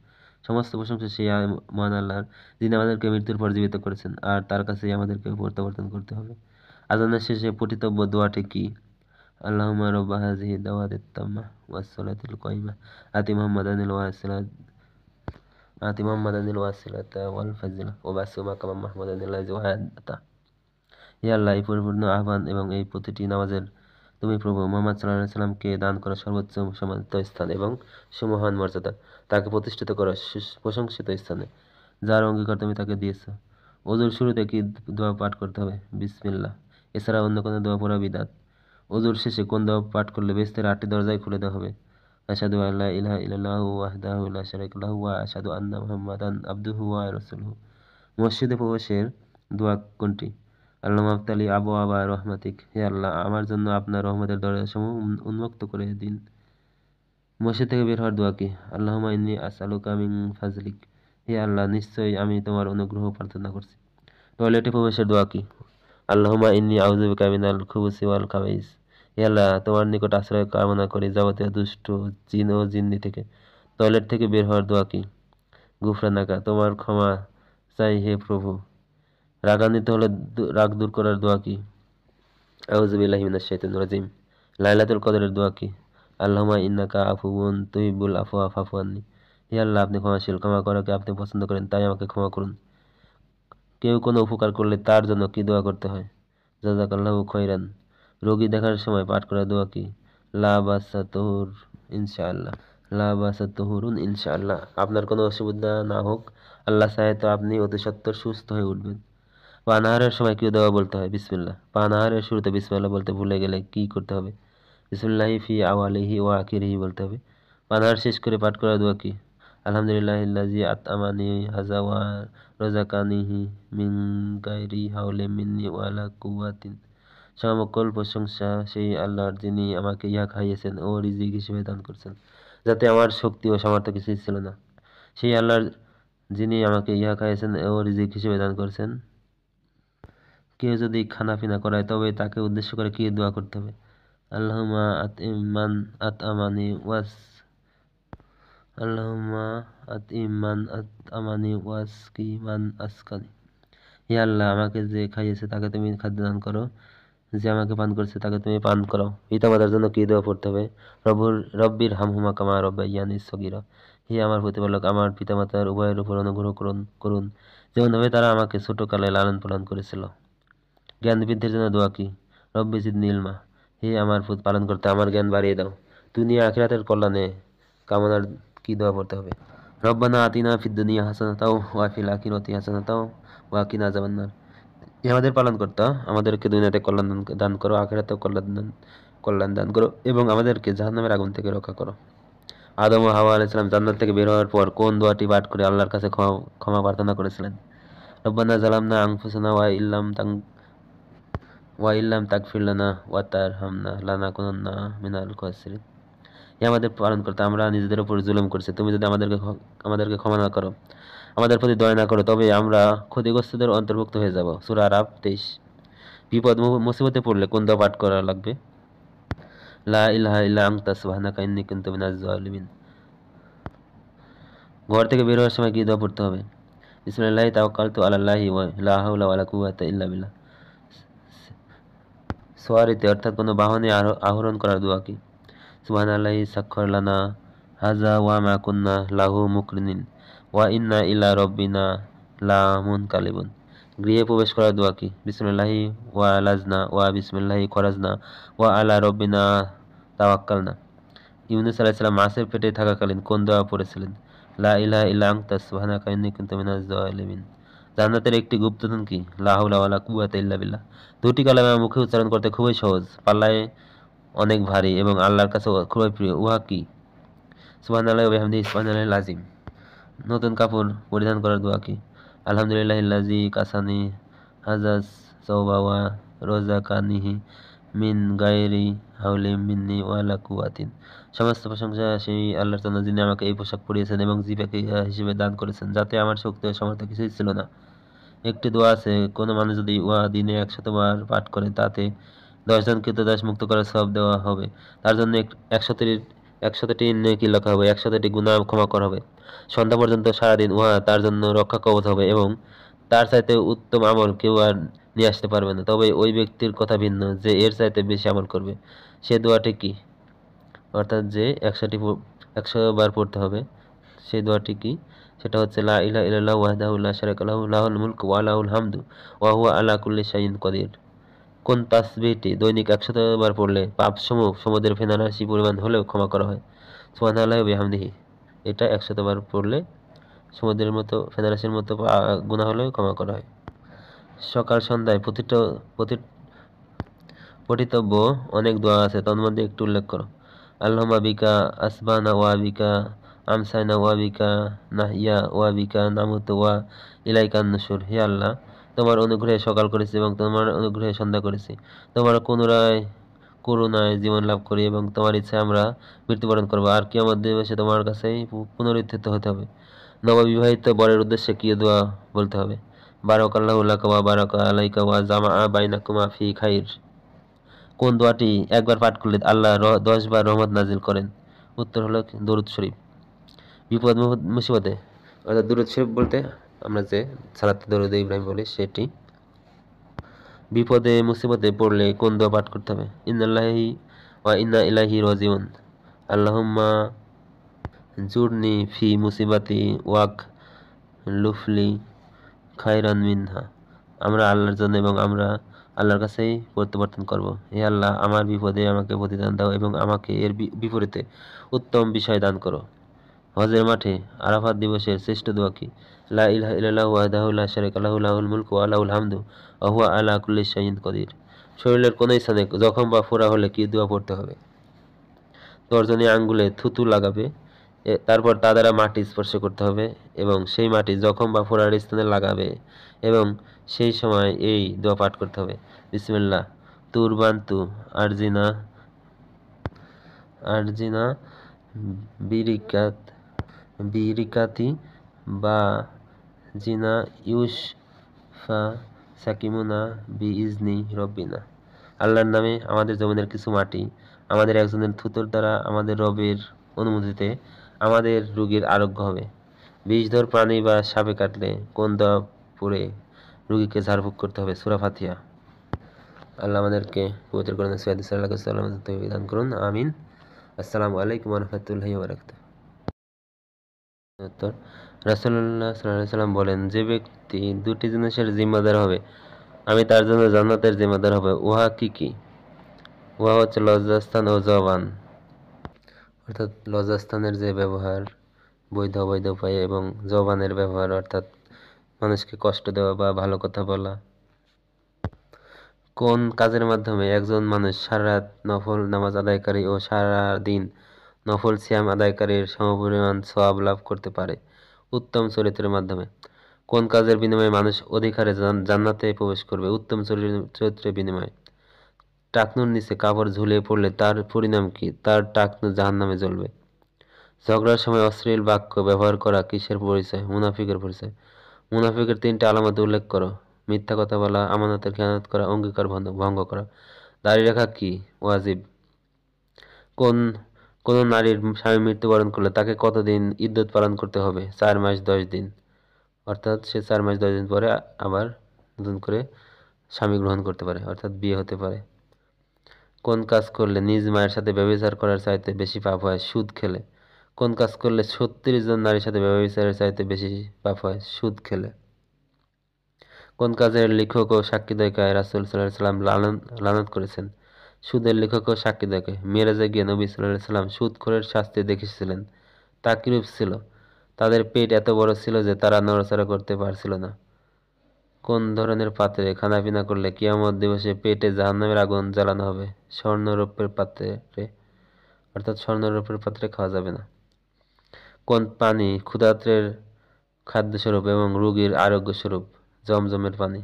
সমস্ত প্রশংসা সেই মহান আল্লাহর, যিনি আমাদেরকে মৃত্যুর পর জীবিত করেছেন, আর তার কাছেই আমাদেরকে প্রত্যাবর্তন করতে হবে। আযানের শেষে পঠিতব্য দোয়াটি কি? আল্লাহুম্মা রাব্বা হাযিহি দাওয়াতিত তাম্মাহ ওয়াস সালাতিল কায়িমাহ আতি মুহাম্মাদানিল ওয়াসিলাতা ওয়াল ফাজিলা ওয়া বাসু মাকামাম মাহমুদানিল্লাযী ওয়া'আদা। হে আল্লাহ, এই পরিপূর্ণ আহ্বান এবং এই প্রতিটি নামাজের তুমি প্রভু মুহাম্মদ সাল্লাল্লাহু আলাইহি সাল্লামকে দান করো সর্বোচ্চ সম্মানিত স্থান এবং সুমহান মর্যাদা। তাকে প্রতিষ্ঠিত করো প্রশংসিত স্থানে, যার অঙ্গীকার তুমি তাকে দিয়েছ। ওযুর শুরুতে কি দোয়া পাঠ করতে হবে? বিসমিল্লাহ। এছাড়া অন্য কোনো দোয়া পড়া বিদআত। ওযুর শেষে কোন দোয়া পাঠ করলে বেহেশতের ৮টি দরজাই খুলে দেওয়া হবে? আশহাদু আল্লা ইলাহা ইল্লাল্লাহু ওয়াহদাহু লা শারীকা লাহু ওয়া আশহাদু আন্না মুহাম্মাদান আবদুহু ওয়া রাসূলুহু। মসজিদে প্রবেশের দোয়া কোনটি? আল্লাহুম্মা আফতালি আবওয়াবা রাহমাতিক। হে আল্লাহ, আমার জন্য আপনার রহমতের দরজাসমূহ উন্মুক্ত করে দিন। মসজিদ থেকে বের হওয়ার দোয়া কি? আল্লাহুম্মা ইন্নী আসআলুকা মিন ফাজলিক। হে আল্লাহ, নিশ্চয়ই আমি তোমার অনুগ্রহ প্রার্থনা করছি। টয়লেটে প্রবেশের দোয়া কি? আল্লাহুম্মা ইন্নী আউযু বিকা মিনাল খুবুসি ওয়াল খাবাইস। হে আল্লাহ, তোমার নিকট আশ্রয় কামনা করি যাবতীয় দুষ্ট জিন ও জিন্নি থেকে। টয়লেট থেকে বের হওয়ার দোয়া কি? গুফরানাকা, তোমার ক্ষমা চাই হে প্রভু। রাগান্বিত হলে রাগ দূর করার দোয়া কি? আউযু বিল্লাহি মিনাশ শাইতানির রাজিম। লাইলাতুল কদরের দোয়া কি? আল্লাহুম্মা ইন্নাকা আফুউন তুহিব্বুল আফওয়া ফাফু আন্নি। হে আল্লাহ, আপনি ক্ষমাশীল, ক্ষমা করাকে আপনি পছন্দ করেন, তাই আমাকে ক্ষমা করুন। কেউ কোনো উপকার করলে তার জন্য কি দোয়া করতে হয়? জাযাকাল্লাহু খৈরান। রোগী দেখার সময় পাঠ করা দোয়া কি? লা বাসা তুহুর ইনশাআল্লাহ। লা বাসা তুহুরুন ইনশাআল্লাহ। আপনার কোনো অসুবিধা না হোক, আল্লাহ চাহে তো আপনি অতি সত্বর সুস্থ হয়ে উঠবেন। পানাহারের সময় কি দোয়া বলতে হয়? বিসমিল্লাহ। পানাহারের শুরুতে বিসমিল্লাহ বলতে ভুলে গেলে কি করতে হবে? বিসমিল্লাহি ফি আওয়ালিহি ওয়া আখিরিহি বলতে হবে। পানাহার শেষ করে পাঠ করা দোয়া কি? আলহামদুলিল্লাহিল্লাযী আত'আমানি হাযা ওয়া রাযাকানিহি মিন গায়রি হাওলিন মিন্নি ওয়ালা কুওয়াতিন। সমকল প্রশংসা সেই আল্লাহর, যিনি আমাকে ইহা খাইয়েছেন ও রিজিক হিসেবে দান করেছেন, যাতে আমার শক্তি ও সামর্থ্য কিছুই ছিল না। সেই আল্লাহর, যিনি আমাকে ইহা খাইয়েছেন ও রিজিক হিসেবে দান করেছেন। কেউ যদি খানাপিনা করায় তবে তাকে উদ্দেশ্য করে কি দোয়া করতে হবে? আল্লাহুম্মা আতইমান আত'আমানি ওয়াস আল্লাহুম্মা আতইমান আত'আমানি ওয়াসকি মান আসকানি। হে আল্লাহ, আমাকে যে খাইয়েছে তাকে তুমি খাদ্য দান করো, যে আমাকে পান করেছে তাকে তুমি পান করাও। পিতামাতার জন্য কি দোয়া পড়তে হবে? রব্বির হামহুমা কামা রাব্বায়ানি সগীরা। হে আমার প্রতিপালক, আমার পিতামাতার উভয়ের উপর অনুগ্রহ করুন যেমনভাবে তারা আমাকে ছোটকালে লালন পালন করেছিল। জ্ঞান বৃদ্ধির জন্য দোয়া কি? রব্বি জিদনি ইলমা। হে আমার পালন করতে আমার জ্ঞান বাড়িয়ে দাও। দুনিয়া আখিরাতের কল্যাণে কামনার কি দোয়া পড়তে হবে? রব্বানা আতিনা ফিদ দুনিয়া হাসানাতাও ওয়া ফিল আখিরাতি হাসানাতাও ওয়া কিনা আযাবান্নার। হে আমাদের পালনকর্তা, আমাদেরকে দুনিয়াতে কল্যাণ দান করো, আখিরাতেও কল্যাণ দান করো এবং আমাদেরকে জাহান্নামের আগুন থেকে রক্ষা করো। আদম ও হাওয়া আলাইহিস সালাম জান্নাত থেকে বের হওয়ার পর কোন দোয়াটি পাঠ করে আল্লাহর কাছে ক্ষমা প্রার্থনা করেছিলেন? রব্বানা যালামনা আনফুসানা ওয়া ইল্লাম তাগফির লানা ওয়া তারহামনা লানাকুনান্না মিনাল খাসিরিন। হে আমাদের পালনকর্তা, আমরা নিজেদের উপর জুলুম করেছি। তুমি যদি আমাদেরকে ক্ষমা না করো, আমাদের প্রতি দয়া না করো, তবে আমরা ক্ষতিগ্রস্তদের অন্তর্ভুক্ত হয়ে যাব। সূরা আরাফ 23। বিপদ মুসিবতে পড়লে কোন দোয়া পাঠ করা লাগবে? লা ইলাহা ইল্লা আনতা সুবহানাকা ইন্নী কুনতু মিনাজ জালিমিন। ঘর থেকে বের হওয়ার সময় কি দোয়া পড়তে হবে? বিসমিল্লাহি তাওয়াক্কালতু আলাল্লাহি ওয়া লা হাওলা ওয়ালা কুওয়াতা ইল্লা বিল্লাহ। সওয়ারিতে অর্থাৎ কোনো বাহনে আরোহণ করার দোয়া কি? সুবহানাল্লাহি সাখখার লানা হাযা ওয়া মা কুন্না লাহু মুকরিনিন ওয়া ইন্না ইলা রাব্বিনা লামুনকালিবুন। গৃহে প্রবেশ করার দোয়া কি? বিসমিল্লাহি ওয়ালাজনা ওয়া বিসমিল্লাহি খরাজনা ওয়া আলা রাব্বিনা তাওয়াক্কালনা। ইউনূস আলাইহিস সালাম মাছের পেটে থাকাকালীন কোন দোয়া পড়েছিলেন? লা ইলাহা ইল্লা আনতা সুবহানাকা ইন্নী কুনতু মিনাজ জালিমিন। জান্নাতের একটি গুপ্তধন কি? লা হাওলা ওয়ালা কুওয়াতা ইল্লা বিল্লাহ। দুটি কালেমা মুখে উচ্চারণ করতে খুবই সহজ, পাল্লায় অনেক ভারী এবং আল্লাহর কাছে খুবই প্রিয়। উহা কি? সুবহানাল্লাহি ওয়া বিহামদিহি সুবহানাল্লাহিল আযীম। নতুন কাপড় পরিধান করার দোয়া কি? আলহামদুলিল্লাহিল্লাযী কাসানি হাযাস সাওবা ওয়া রাযাকানিহি মিন গায়রি হাওলিন মিন্নি ওয়ালা কুওয়াতিন। সমস্ত প্রশংসা সেই আল্লাহর জন্য, যিনি আমাকে এই পোশাক পরিয়েছেন এবং জীবাকে ইহা হিসেবে দান করেছেন, যাতে আমার শক্তি ও সামর্থ্য কিছুই ছিল না। একটি দোয়া আছে, কোনো মানুষ যদি উহা দিনে 100 বার পাঠ করে তাতে 10 জন ক্রীতদাস মুক্ত করার সওয়াব দেওয়া হবে। তার জন্য 100টি নেকি লেখা হবে, 100টি গুনাহ ক্ষমা করা হবে। সন্ধ্যা পর্যন্ত সারাদিন উহা তার জন্য রক্ষা কবচ হবে এবং তার চাইতে উত্তম আমল কেউ আর নিয়ে আসতে পারবে না। তবে ওই ব্যক্তির কথা ভিন্ন, যে এর চাইতে বেশি আমল করবে। সে দোয়াটি কি? অর্থাৎ যে 100 বার পড়তে হবে, সেই দোয়াটি কি? সেটা হচ্ছে লা ইলাহা ইল্লাল্লাহু ওয়াহদাহু লা শারীকা লাহু লাহুল মুলকু ওয়া লাহুল হামদু ওয়া হুয়া আলা কুল্লি শাইইন কাদির। কোন তাসবিহটি দৈনিক 100 বার পড়লে পাপসমূহ সমুদ্রের ফেনারাশি পরিমাণ হলেও ক্ষমা করা হয়? সুবহানাল্লাহি ওয়া বিহামদিহি। এটা 100 বার পড়লে সমুদ্রের মতো ফেনারাশির মতো গুনাহ হলেও ক্ষমা করা হয়। সকাল সন্ধ্যায় পঠিতব্য অনেক দোয়া আছে, তন্মধ্যে একটু উল্লেখ করো। আল্লাহুম্মা বিকা আসবাহনা ওয়া বিকা আমসাইনা ওয়া বিকা নাহইয়া ওয়া বিকা নামুতু ওয়া ইলাইকান নুশুর। হে আল্লাহ, তোমার অনুগ্রহে সকাল করেছি এবং তোমার অনুগ্রহে সন্ধ্যা করেছি। তোমার করুণায় জীবন লাভ করি এবং তোমার ইচ্ছায় আমরা মৃত্যুবরণ করবো, আর কিয়ামত দিবসে তোমার কাছেই পুনরুত্থিত হতে হবে। নববিবাহিত বরের উদ্দেশ্যে কি দোয়া বলতে হবে? বারাকাল্লাহু লাকা ওয়া বারাকা আলাইকা ওয়া জামাআ বাইনাকুমা ফি খাইর। কোন দোয়াটি একবার পাঠ করলে আল্লাহ 10 বার রহমত নাজিল করেন? উত্তর হলো দরুদ শরীফ। বিপদ মুসিবতে, অর্থাৎ দরুদ শরীফ বলতে আমরা যে সালাতে দরুদে ইব্রাহিম বলি সেটি। বিপদে মুসিবতে পড়লে কোন দোয়া পাঠ করতে হবে? ইন্নাল্লাহি ওয়া ইন্না ইলাইহি রাজিউন। আল্লাহুম্মা জুরনি ফি মুসিবাতি ওয়াক লুফলি খায়রান মিনহা। আমরা আল্লাহর জন্য এবং আমরা আল্লাহর কাছেই প্রত্যাবর্তন করব। হে আল্লাহ, আমার বিপদে আমাকে প্রতিদান দাও এবং আমাকে এর বিপরীতে উত্তম বিষয় দান করো। হজের মাঠে আরাফাত দিবসের শ্রেষ্ঠ দোয়া কি? লা ইলাহা ইল্লাল্লাহু ওয়াহদাহু লা শারীকা লাহু লাহুল মুলকু ওয়া লাহুল হামদু ওয়া হুয়া আলা কুল্লি শাইইন কদির। শরীরের কোন স্থানে জখম বা ফোড়া হলে কি দোয়া পড়তে হবে? তর্জনী আঙ্গুলে থুতু লাগাবে, তারপর তা দ্বারা মাটি স্পর্শ করতে হবে এবং সেই মাটি জখম বা ফোড়ার স্থানে লাগাবে এবং সেই সময় এই দোয়া পাঠ করতে হবে। বিসমিল্লাহ তুরবান্তু আরজিনা আরজিনা বিরিকাত বিরিকাতি বা জিনা ইউসফা সাকিমুনা বি ইজনি রব্বিনা। আল্লাহর নামে আমাদের জমিনের কিছু মাটি আমাদের একজনের থুতুর দ্বারা আমাদের রবের অনুমতিতে আমাদের রোগীর আরোগ্য হবে। বিষধর প্রাণী বা সাপে কাটলে কোন দোয়া পড়ে রোগীকে ঝাড়ফুঁক করতে হবে? সূরা ফাতিহা। আল্লাহ আমাদেরকে পবিত্র করুন, দান করুন, আমিন। আসসালামু আলাইকুম ওয়া রাহমাতুল্লাহি ওয়া বারাকাতুহু। উত্তর, রাসূলুল্লাহ সাল্লাল্লাহু আলাইহি সাল্লাম বলেন, যে ব্যক্তি দুটি জিনিসের জিম্মাদার হবে আমি তার জন্য জান্নাতের জিম্মাদার হবে। উহা কি কি? উহা হচ্ছে লজ্জাস্থান ও জবান, অর্থাৎ লজ্জাস্থানের যে ব্যবহার বৈধ অবৈধ উপায়ে এবং জবানের ব্যবহার অর্থাৎ মানুষকে কষ্ট দেওয়া বা ভালো কথা বলা। কোন কাজের মাধ্যমে একজন মানুষ সারা রাত নফল নামাজ আদায়কারী ও সারা দিন নফল সিয়াম আদায়কারীর সমপরিমাণ সওয়াব লাভ করতে পারে? উত্তম চরিত্রের মাধ্যমে। কোন কাজের বিনিময়ে মানুষ অধিকারে জান্নাতে প্রবেশ করবে? উত্তম চরিত্রের বিনিময়ে। টাকনুর নিচে কাপড় ঝুলিয়ে পড়লে তার পরিণাম কি? তার টাকনু জাহান্নামে জ্বলবে। ঝগড়ার সময় অশ্লীল বাক্য ব্যবহার করা কিসের পরিচয়? মুনাফিকের পরিচয়। মুনাফিকের 3টি আলামত উল্লেখ করো। মিথ্যা কথা বলা, আমানতের খেয়ানত করা, অঙ্গীকার ভঙ্গ করা। দাড়ি রাখা কি ওয়াজিব? কোন কোন নারীর স্বামী মৃত্যুবরণ করলে তাকে কতদিন ইদ্যত পালন করতে হবে? 4 মাস 10 দিন, অর্থাৎ সে 4 মাস 10 দিন পরে আবার নতুন করে স্বামী গ্রহণ করতে পারে, অর্থাৎ বিয়ে হতে পারে। কোন কাজ করলে নিজ মায়ের সাথে ব্যভিচার করার চাইতে বেশি পাপ হয়? সুদ খেলে। কোন কাজ করলে 36 জন নারীর সাথে ব্যভিচারের চাইতে বেশি পাপ হয়? সুদ খেলে। কোন কাজের লেখক ও সাক্ষীদ্বয়কে রাসূল সাল্লাল্লাহু আলাইহি সাল্লাম লানত করেছেন? সুদের লেখক ও সাক্ষীদ্বয়কে। মেরাজে গিয়ে নবী সাল্লাল্লাহু আলাইহি সাল্লাম সুদখোরের শাস্তি দেখেছিলেন, তা কিরূপ ছিল? তাদের পেট এত বড় ছিল যে তারা নড়াচড়া করতে পারছিল না। কোন ধরনের পাত্রে খানাপিনা করলে কিয়ামত দিবসে পেটে জাহান্নামের আগুন জ্বালানো হবে? স্বর্ণরৌপ্যের পাত্রে, অর্থাৎ স্বর্ণরৌপ্যের পাত্রে খাওয়া যাবে না। কোন পানি ক্ষুধার্তের খাদ্যস্বরূপ এবং রোগীর আরোগ্য স্বরূপ? জমজমের পানি।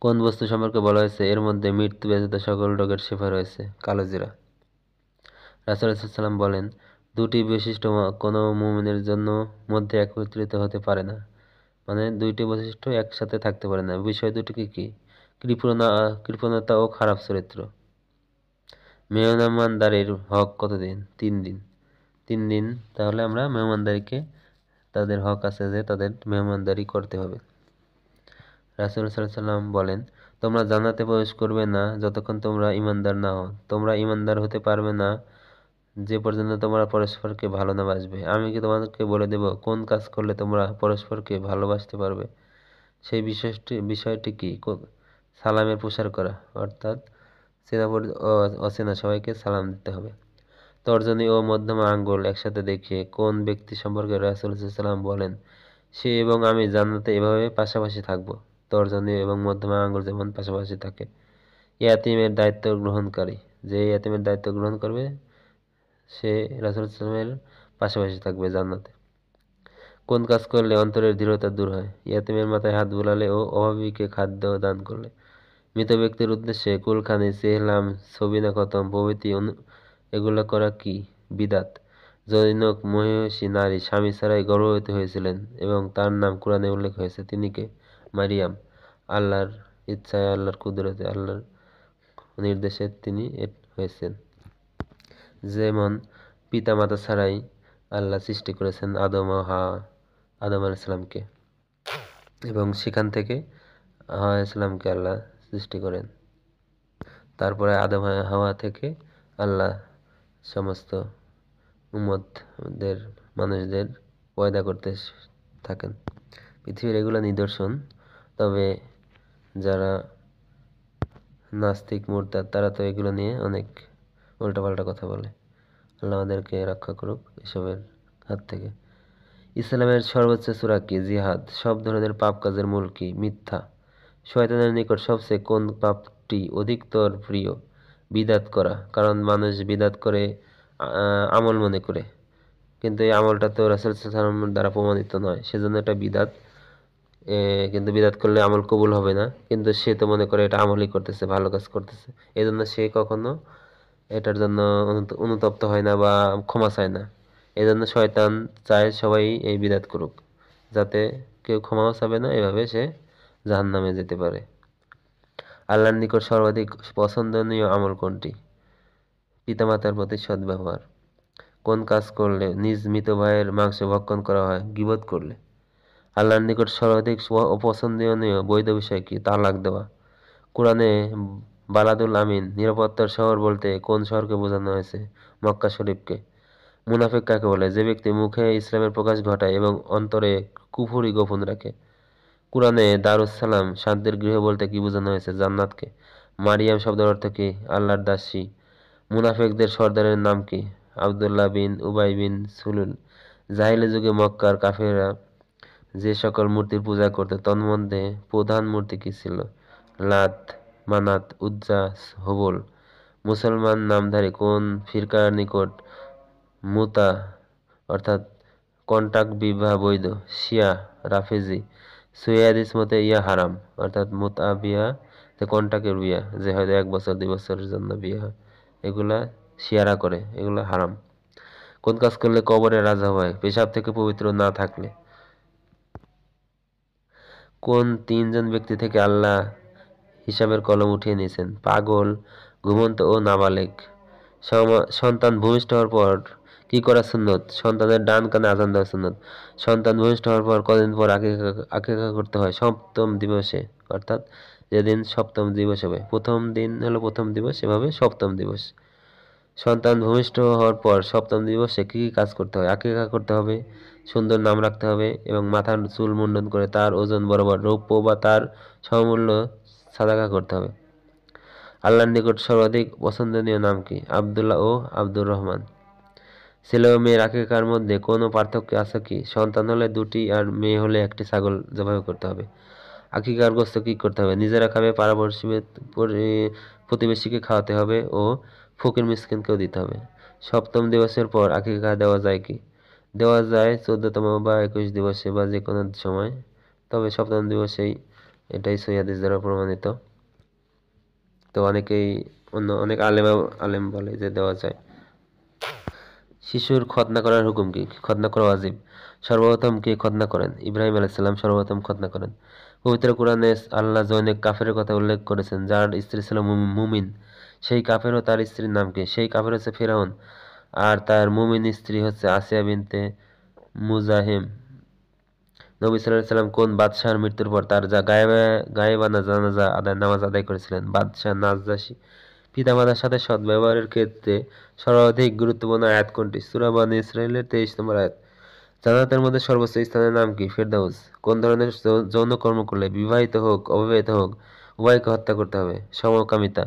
কোন বস্তু সম্পর্কে বলা হয়েছে এর মধ্যে মৃত্যু ব্যতীত সকল রোগের শিফা রয়েছে? কালোজিরা। রাসূলুল্লাহ সাল্লাল্লাহু আলাইহি ওয়াসাল্লাম বলেন, দুটি বৈশিষ্ট্য কোনো মুমিনের জন্য মধ্যে একত্রিত হতে পারে না, মানে দুইটি বৈশিষ্ট্য একসাথে থাকতে পারে না। বিষয় দুটি কি কি? কৃপণতা ও খারাপ চরিত্র। মেহমানদারির হক কতদিন? 3 দিন। 3 দিন। তাহলে আমরা মেহমানদারিকে, তাদের হক আছে যে তাদের মেহমানদারি করতে হবে। রাসূলুল্লাহ সাল্লাল্লাহু আলাইহি ওয়াসাল্লাম বলেন, তোমরা জান্নাতে প্রবেশ করবে না যতক্ষণ তোমরা ঈমানদার না হও। তোমরা ঈমানদার হতে পারবে না যে পর্যন্ত তোমরা পরস্পরকে ভালো না বাসবে। আমি কি তোমাদেরকে বলে দেব কোন কাজ করলে তোমরা পরস্পরকে ভালোবাসতে পারবে? সেই বিষয়টি কি? সালামের প্রসার করা, অর্থাৎ চেনা অচেনা সবাইকে সালাম দিতে হবে। তর্জনী ও মধ্যমা আঙ্গুল একসাথে দেখিয়ে কোন ব্যক্তি সম্পর্কে রাসূলুল্লাহ সাল্লাল্লাহু আলাইহি ওয়াসাল্লাম বলেন, সে এবং আমি জান্নাতে এভাবে পাশাপাশি থাকব। তর্জনী এবং মধ্যমা আঙ্গুল যেমন পাশাপাশি থাকে। ইয়াতীমের দায়িত্ব গ্রহণকারী, যে ইয়াতীমের দায়িত্ব গ্রহণ করবে সে রাসূলুল্লাহ সাল্লাল্লাহু আলাইহি ওয়াসাল্লামের পাশাপাশি থাকবে জান্নাতে। কোন কাজ করলে অন্তরের দৃঢ়তা দূর হয়? ইয়াতীমের মাথায় হাত বুলালে ও অভাবীকে খাদ্য দান করলে। মৃত ব্যক্তির উদ্দেশ্যে কুলখানি, চেহলাম, সবিনা খতম প্রভৃতি এগুলো করা কি বিদআত? জনৈক মহিষী নারী স্বামী ছাড়াই গর্ভবতী হয়েছিলেন এবং তার নাম কোরআনে উল্লেখ হয়েছে। তিনি কে? মারিয়াম। আল্লাহর ইচ্ছায়, আল্লাহর কুদরতে, আল্লাহর নির্দেশে তিনি হয়েছেন। যেমন পিতা মাতা ছাড়াই আল্লাহ সৃষ্টি করেছেন আদম ও আদম আলাইহিসসালামকে, এবং সেখান থেকে হাওয়া ইসলামকে আল্লাহ সৃষ্টি করেন। তারপরে আদম হাওয়া থেকে আল্লাহ সমস্ত উম্মতদের, মানুষদের পয়দা করতে থাকেন। পৃথিবীর এগুলো নিদর্শন। তবে যারা নাস্তিক মুরতাদ তারা তো এগুলো নিয়ে অনেক উল্টাপাল্টা কথা বলে। আল্লাহ আমাদেরকে রক্ষা করুক এসবের হাত থেকে। ইসলামের সর্বোচ্চ সূরা কি? জিহাদ। সব ধরনের পাপ কাজের মূল কি? মিথ্যা। শয়তানের নিকট সবচেয়ে কোন পাপটি অধিকতর প্রিয়? বিদাত করা। কারণ মানুষ বিদাত করে আমল মনে করে, কিন্তু এই আমলটা তো রাসূল সাল্লাল্লাহু আলাইহি ওয়াসাল্লাম দ্বারা প্রমাণিত নয়, সেজন্য এটা বিদাত। কিন্তু বিদাত করলে আমল কবুল হবে না, কিন্তু সে তো মনে করে এটা আমলই করতেছে, ভালো কাজ করতেছে, এই জন্য সে কখনো এটার জন্য অনুতপ্ত হয় না বা ক্ষমা চায় না। এই জন্য শয়তান চায় সবাই এই বিদাত করুক, যাতে কেউ ক্ষমাও চাবে না, এভাবে সে জাহান্নামে যেতে পারে। আল্লাহর নিকট সর্বাধিক পছন্দনীয় আমল কোনটি? পিতামাতার প্রতি সদ্ব্যবহার। কোন কাজ করলে নিজ মৃত ভাইয়ের মাংস ভক্ষণ করা হয়? গীবত করলে। আল্লাহর নিকট সর্বাধিক অপছন্দনীয় বৈধ বিষয় কি? তালাক দেওয়া। কোরআনে বালাদুল আমিন, নিরাপত্তার শহর বলতে কোন শহরকে বোঝানো হয়েছে? মক্কা শরীফকে। মুনাফিক কাকে বলে? যে ব্যক্তি মুখে ইসলামের প্রকাশ ঘটায় এবং অন্তরে কুফরি গোপন রাখে। কোরআনে দারুস সালাম, শান্তির গৃহ বলতে কি বোঝানো হয়েছে? জান্নাতকে। মারিয়াম শব্দের অর্থ কি? আল্লাহর দাসী। মুনাফিকদের সর্দারের নাম কি? আব্দুল্লাহ বিন উবাই বিন সুলুল। জাহিলি যুগে মক্কার কাফেররা যে সকল মূর্তির পূজা করত তন্মধ্যে প্রধান মূর্তি কি ছিল? লাত, মানাত, উজ্জা, হবল। মুসলমান নামধারী কোন ফিরকার নিকট মুতা অর্থাৎ কন্টাক্ট বিবাহ বৈধ? শিয়া, রাফেজি। সহিহ হাদিস মতে ইয়া হারাম, অর্থাৎ মুতা বিয়া কন্টাক্টের বিয়া, যে হয়তো 1 বছর 2 বছরের জন্য বিয়ে হয়, এগুলা শিয়ারা করে, এগুলা হারাম। কোন কাজ করলে কবরে রাজা হয়? পেশাব থেকে পবিত্র না থাকলে। কোন 3 জন ব্যক্তি থেকে আল্লাহ হিসাবের কলম উঠিয়ে নিয়েছেন? পাগল, ঘুমন্ত ও নাবালেগ। সন্তান ভূমিষ্ঠ হওয়ার পর কি করা সুন্নত? সন্তানের ডান কানে আজান দেওয়া সুন্নত। সন্তান ভূমিষ্ঠ হওয়ার পর কদিন পর আকিকা করতে হয়? সপ্তম দিবসে, অর্থাৎ যেদিন সপ্তম দিবস হবে। প্রথম দিন হলো প্রথম দিবস, এভাবে সপ্তম দিবস। সন্তান ভূমিষ্ঠ হওয়ার পর সপ্তম দিবসে কি কি কাজ করতে হয়? আকিকা করতে হবে, সুন্দর নাম রাখতে হবে, এবং মাথার চুল মুন্ডন করে তার ওজন বরাবর রৌপ্য বা তার সমমূল্য সাদাকা করতে হবে। আল্লাহর নিকট সর্বাধিক পছন্দনীয় নাম কি? আব্দুল্লাহ ও আব্দুর রহমান। ছেলে ও মেয়ের আকিকার মধ্যে কোনো পার্থক্য আছে কি? সন্তান হলে 2টি আর মেয়ে হলে 1টি ছাগল জবাই করতে হবে। আকিকার গোশত কি করতে হবে? নিজেরা খাবে, প্রতিবেশীকে খাওয়াতে হবে ও ফকির মিসকিনকেও দিতে হবে। সপ্তম দিবসের পর আকিকা দেওয়া যায় কি? দেওয়া যায় 14তম বা 21 দিবসে বা যে কোনো সময়, তবে সপ্তম দিবসেই, এটাই সহিহ হাদিস দ্বারা প্রমাণিত। তো অনেক আলেম বলে যে দেওয়া যায়। শিশুর খতনা করার হুকুম কি? খতনা করা ওয়াজিব। সর্বপ্রথম কে খতনা করেন? ইব্রাহিম আলাইহিস সালাম সর্বপ্রথম খতনা করেন। পবিত্র কোরআনে আল্লাহ জনৈক কাফেরের কথা উল্লেখ করেছেন যার স্ত্রী ছিল মুমিন। সেই কাফের ও তার স্ত্রীর নাম কি? সেই কাফের হচ্ছে ফিরআউন, আর তার মুমিন স্ত্রী হচ্ছে আসিয়া বিনতে মুজাহিম। নবী সাল্লাল্লাহু আলাইহি ওয়াসাল্লাম কোন বাদশাহর মৃত্যুর পর তার গায়েবানা জানাজা নামাজ আদায় করেছিলেন? বাদশাহ নাজ্জাশী। পিতামাতার সাথে সদ্ব্যবহারের ক্ষেত্রে সর্বাধিক গুরুত্বপূর্ণ আয়াত কোনটি? সূরা বনী ইসরাঈলের 23 নম্বর আয়াত। জান্নাতের মধ্যে সর্বোচ্চ স্থানের নাম কি? ফেরদাউস। কোন ধরনের যৌন কর্ম করলে বিবাহিত হোক অবিবাহিত হোক উভয়কে হত্যা করতে হবে? সমকামিতা।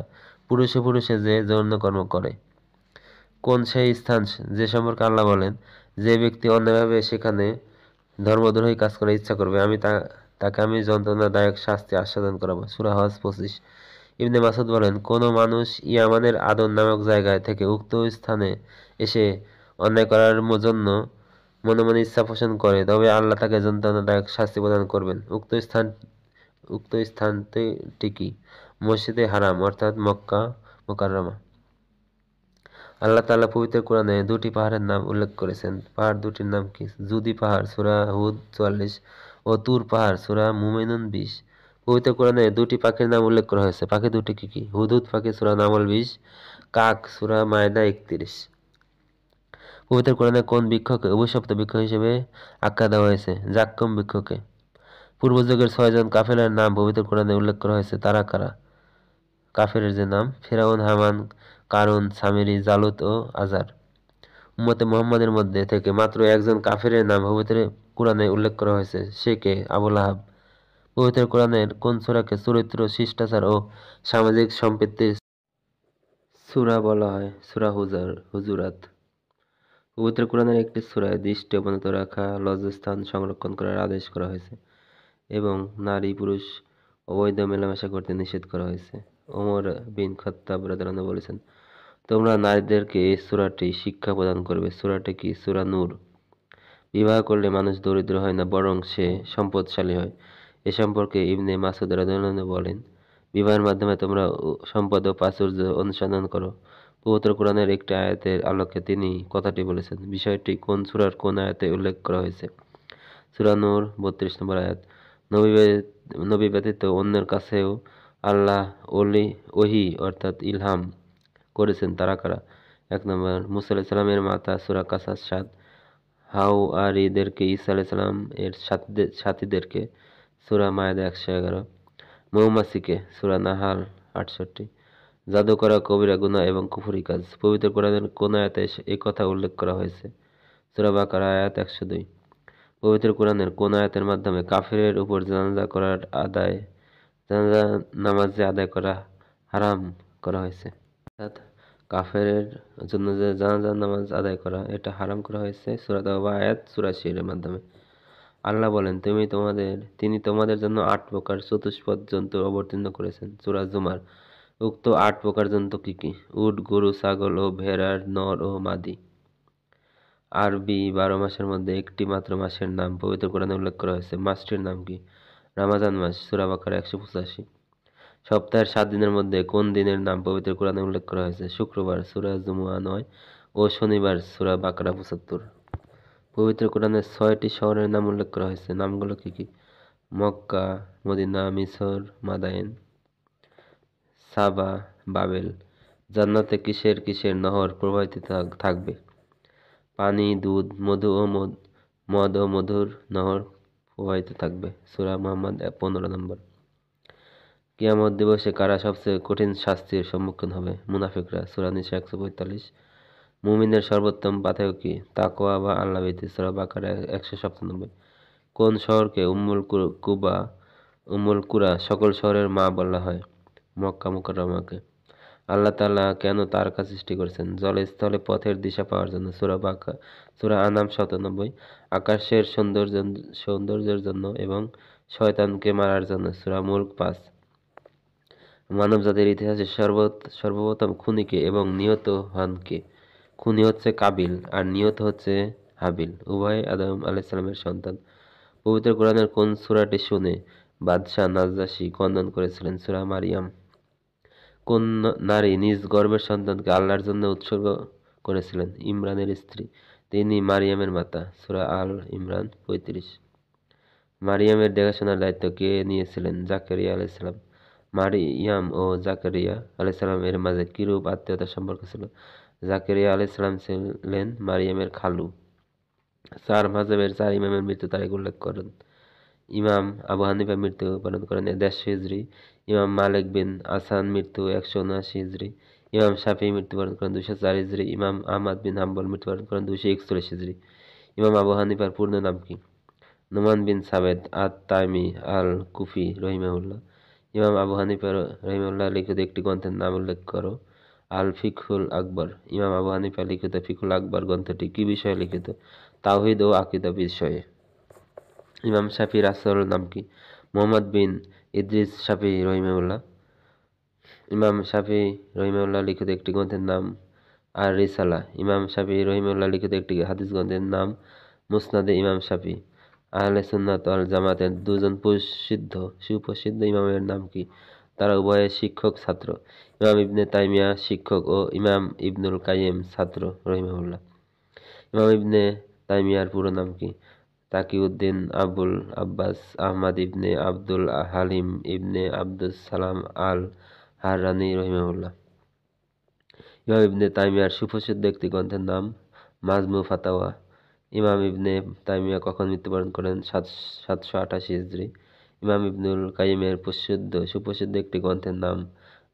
পুরুষে পুরুষে যে যৌন কর্ম করে। কোন সেই স্থান যে সম্পর্কে আল্লাহ বলেন, যে ব্যক্তি অন্যায়ভাবে সেখানে ধর্মদ্রোহী কাজ করার ইচ্ছা করবে তাকে আমি যন্ত্রণাদায়ক শাস্তি আস্বাদন করাবো। সূরা হজ 25। ইবনে মাসউদ বলেন, কোনো মানুষ ইয়ামানের আদন নামক জায়গায় থেকে উক্ত স্থানে এসে অন্যায় করার জন্য মনে মনে ইচ্ছা পোষণ করে, তবে আল্লাহ তাকে যন্ত্রণাদায়ক শাস্তি প্রদান করবেন। উক্ত স্থানটি কি? মসজিদে হারাম, অর্থাৎ মক্কা মুকাররমা। আল্লাহ তাআলা পবিত্র কোরআনে দুটি পাহাড়ের নাম উল্লেখ করেছেন। পাহাড় দুটির নাম কি? জুদি পাহাড় সূরা হুদ ৪৪ ও তুর পাহাড় সূরা মুমিনুন ২০। পবিত্র কোরআনে দুটি পাখির নাম উল্লেখ করা হয়েছে। পাখি দুটি কি কি? হুদহুদ পাখি সূরা নামল ২০, কাক সূরা মায়দা ৩১। পবিত্র কোরআনে কোন বৃক্ষকে অভিশপ্ত বৃক্ষ হিসেবে আখ্যা দেওয়া হয়েছে? যাক্কুম বৃক্ষকে। পূর্বযুগের ৬ জন কাফেরের নাম পবিত্র কোরআনে উল্লেখ করা হয়েছে। তারা কারা? কাফেরের যে নাম: ফিরআউন, হামান, কারুন, সামিরী, জালুত ও আজার। উম্মতে মুহাম্মাদের মধ্যে থেকে মাত্র একজন কাফেরের নাম পবিত্র কোরআনে উল্লেখ করা হয়েছে। সে কে? আবু লাহাব। পবিত্র কোরআনের কোন সূরাকে চরিত্র, শিষ্টাচার ও সামাজিক সম্পৃক্তির সূরা বলা হয়? সূরা হুজুরাত। পবিত্র কোরআনের একটি সূরায় দৃষ্টি অবনত রাখা, লজ্জাস্থান সংরক্ষণ করার আদেশ করা হয়েছে এবং নারী পুরুষ অবৈধ মেলামেশা করতে নিষেধ করা হয়েছে। ওমর বিন খাত্তাব রাদিয়াল্লাহু আনহু বলেছেন, তোমরা নারীদেরকে এই সূরাটি শিক্ষা প্রদান করবে। সূরাটি কি? সূরা নূর। বিবাহ করলে মানুষ দরিদ্র হয় না, বরং সে সম্পদশালী হয়। এ সম্পর্কে ইবনে মাসউদ রাদিয়াল্লাহু আনহু বলেন, বিবাহের মাধ্যমে তোমরা সম্পদ ও প্রাচুর্য অনুসন্ধান করো। পবিত্র কোরআনের একটি আয়াতের আলোকে তিনি কথাটি বলেছেন। বিষয়টি কোন সূরার কোন আয়াতে উল্লেখ করা হয়েছে? সূরা নূর ৩২ নম্বর আয়াত। নবী ব্যতীত অন্যের কাছেও আল্লাহ ওহী অর্থাৎ ইলহাম করেছেন। তারা কারা? ১ নম্বর, মূসা আলাইহিস সালামের মাতা সূরা কাসাস ৭, হাওয়ারীদেরকে, ঈসা আলাইহিস সালাম এর সাথীদেরকে সূরা মায়দা ১১১, মৌমাছিকে সূরা নাহাল ৬৮, জাদু করা কবিরা গুনাহ এবং কুফরি কাজ। পবিত্র কোরআনের কোন আয়াতে এই কথা উল্লেখ করা হয়েছে? সূরা বাকারা আয়াত ১০২। পবিত্র কোরআনের কোন আয়াতের মাধ্যমে কাফিরের উপর জানাজা নামাজ আদায় করা হারাম করা হয়েছে? অর্থাৎ কাফেরের জন্য যে জানাজা নামাজ আদায় করা, এটা হারাম করা হয়েছে সূরা তাওবা আয়াত ৮৪ এর মাধ্যমে। আল্লাহ বলেন, তিনি তোমাদের জন্য ৮ প্রকার চতুষ্পদ জন্তু অবতীর্ণ করেছেন। সূরা জুমার। উক্ত ৮ প্রকার জন্তু কি কি? উট, গরু, ছাগল ও ভেড়ার নর ও মাদি। আরবি ১২ মাসের মধ্যে একটি মাত্র মাসের নাম পবিত্র কোরআনে উল্লেখ করা হয়েছে। মাসটির নাম কি? রমাজান মাস। সূরা বাকারা ১৮৫। সপ্তাহের ৭ দিনের মধ্যে কোন দিনের নাম পবিত্র কোরআনে উল্লেখ করা হয়েছে? শুক্রবার। সূরা জুমুআ ৯ ও শনিবার। সূরা বাকারা ৭৫। পবিত্র কোরআনের ৬টি শহরের নাম উল্লেখ করা হয়েছে। নামগুলো কি কি? মক্কা, মদিনা, মিসর, মাদায়েন, সাবা, বাবেল। জান্নাতে কিসের কিসের নহর প্রবাহিত থাকবে? পানি, দুধ, মদ ও মধুর নহর প্রবাহিত থাকবে। সূরা মুহাম্মদ ১৫ নম্বর। কিয়ামত দিবসে কারা সবচেয়ে কঠিন শাস্তির সম্মুখীন হবে? মুনাফিকরা। সূরা নিসা ১৪৫। মুমিনের সর্বোত্তম পাথেয় কি? তাকওয়া বা আল্লাহ ভীতি। সূরা বাকারা ১৯৭। কোন শহরকে উম্মুল কুরা সকল শহরের মা বলা হয়? মক্কা মুকাররমাকে। আল্লাহ তাআলা কেন তারকা সৃষ্টি করেছেন? জলে স্থলে পথের দিশা পাওয়ার জন্য। সূরা আনাম ৯৭। আকাশের সৌন্দর্যের জন্য এবং শয়তানকে মারার জন্য। সূরা মুলক ৫। মানবজাতির ইতিহাসে সর্বপ্রথম খুনি কে এবং নিহত হন কে? খুনি হচ্ছে কাবিল আর নিহত হচ্ছে হাবিল, উভয় আদম আলাইহিস সালামের সন্তান। পবিত্র কোরআনের কোন সূরাটি শুনে বাদশাহ নাজ্জাশী ক্রন্দন করেছিলেন? সূরা মারিয়াম। কোন নারী নিজ গর্ভের সন্তানকে আল্লাহর জন্য উৎসর্গ করেছিলেন? ইমরানের স্ত্রী, তিনি মারিয়ামের মাতা। সূরা আল ইমরান ৩৫। মারিয়ামের দেখাশোনার দায়িত্ব কে নিয়েছিলেন? জাকারিয়া আলাইহিস সালাম। মারিয়াম ও জাকারিয়া আলাইহিস সালাম এর মাঝে কিরূপ আত্মীয়তার সম্পর্ক ছিল? জাকারিয়া আলাইহিস সালাম ছিলেন মারিয়ামের খালু। ৪ মাযহাবের ৪ ইমামের মৃত্যু তারিখ উল্লেখ করুন। ইমাম আবু হানিফা মৃত্যুবরণ করেন ১৫০ হিজরি। ইমাম মালিক বিন আসান মৃত্যু ১৭৯ হিজরি। ইমাম শাফিঈ মৃত্যুবরণ করেন ২০৪ হিজরি। ইমাম আহমদ বিন হাম্বল মৃত্যুবরণ করেন ২৪১ হিজরি। ইমাম আবু হানিফার পূর্ণ নাম কি? নোমান বিন সাবেদ আত-তাইমি আল-কুফি রহিমাহুল্লাহ। ইমাম আবু হানিফা রহিমাহুল্লাহ লিখিত একটি গ্রন্থের নাম উল্লেখ করো। আল ফিকহুল আকবর। ইমাম আবু হানিফা লিখিত ফিকহুল আকবর গ্রন্থটি কি বিষয়ে লিখিত? তাওহীদ ও আকীদা বিষয়ে। ইমাম শাফিঈর আসল নাম কি? মুহাম্মদ বিন ইদ্রিস শাফিঈ রহিমাহুল্লাহ। ইমাম শাফিঈ রহিমাহুল্লাহ লিখিত একটি গ্রন্থের নাম আর রিসালা। ইমাম শাফিঈ রহিমাহুল্লাহ লিখিত একটি হাদিস গ্রন্থের নাম মুসনাদে ইমাম শাফিঈ। আহলে সুন্নাত ওয়াল জামাতের দুজন সুপ্রসিদ্ধ ইমামের নাম কি? তারা উভয়ে শিক্ষক ছাত্র। ইমাম ইবনে তাইমিয়া শিক্ষক ও ইমাম ইবনুল কাইয়িম ছাত্র রহিমাহুল্লাহ। ইমাম ইবনে তাইমিয়ার পুরো নাম কি? তাকিউদ্দিন আবুল আব্বাস আহমদ ইবনে আব্দুল হালিম ইবনে আব্দুস সালাম আল হাররানি রহিমাহুল্লাহ। ইমাম ইবনে তাইমিয়ার সুপ্রসিদ্ধ একটি গ্রন্থের নাম মাজমু ফাতাওয়া। ইমাম ইবনে তাইমিয়া কখন মৃত্যুবরণ করেন? 788 হিজরি। ইমাম ইবনুল কাইয়িমের সুপ্রসিদ্ধ একটি গ্রন্থের নাম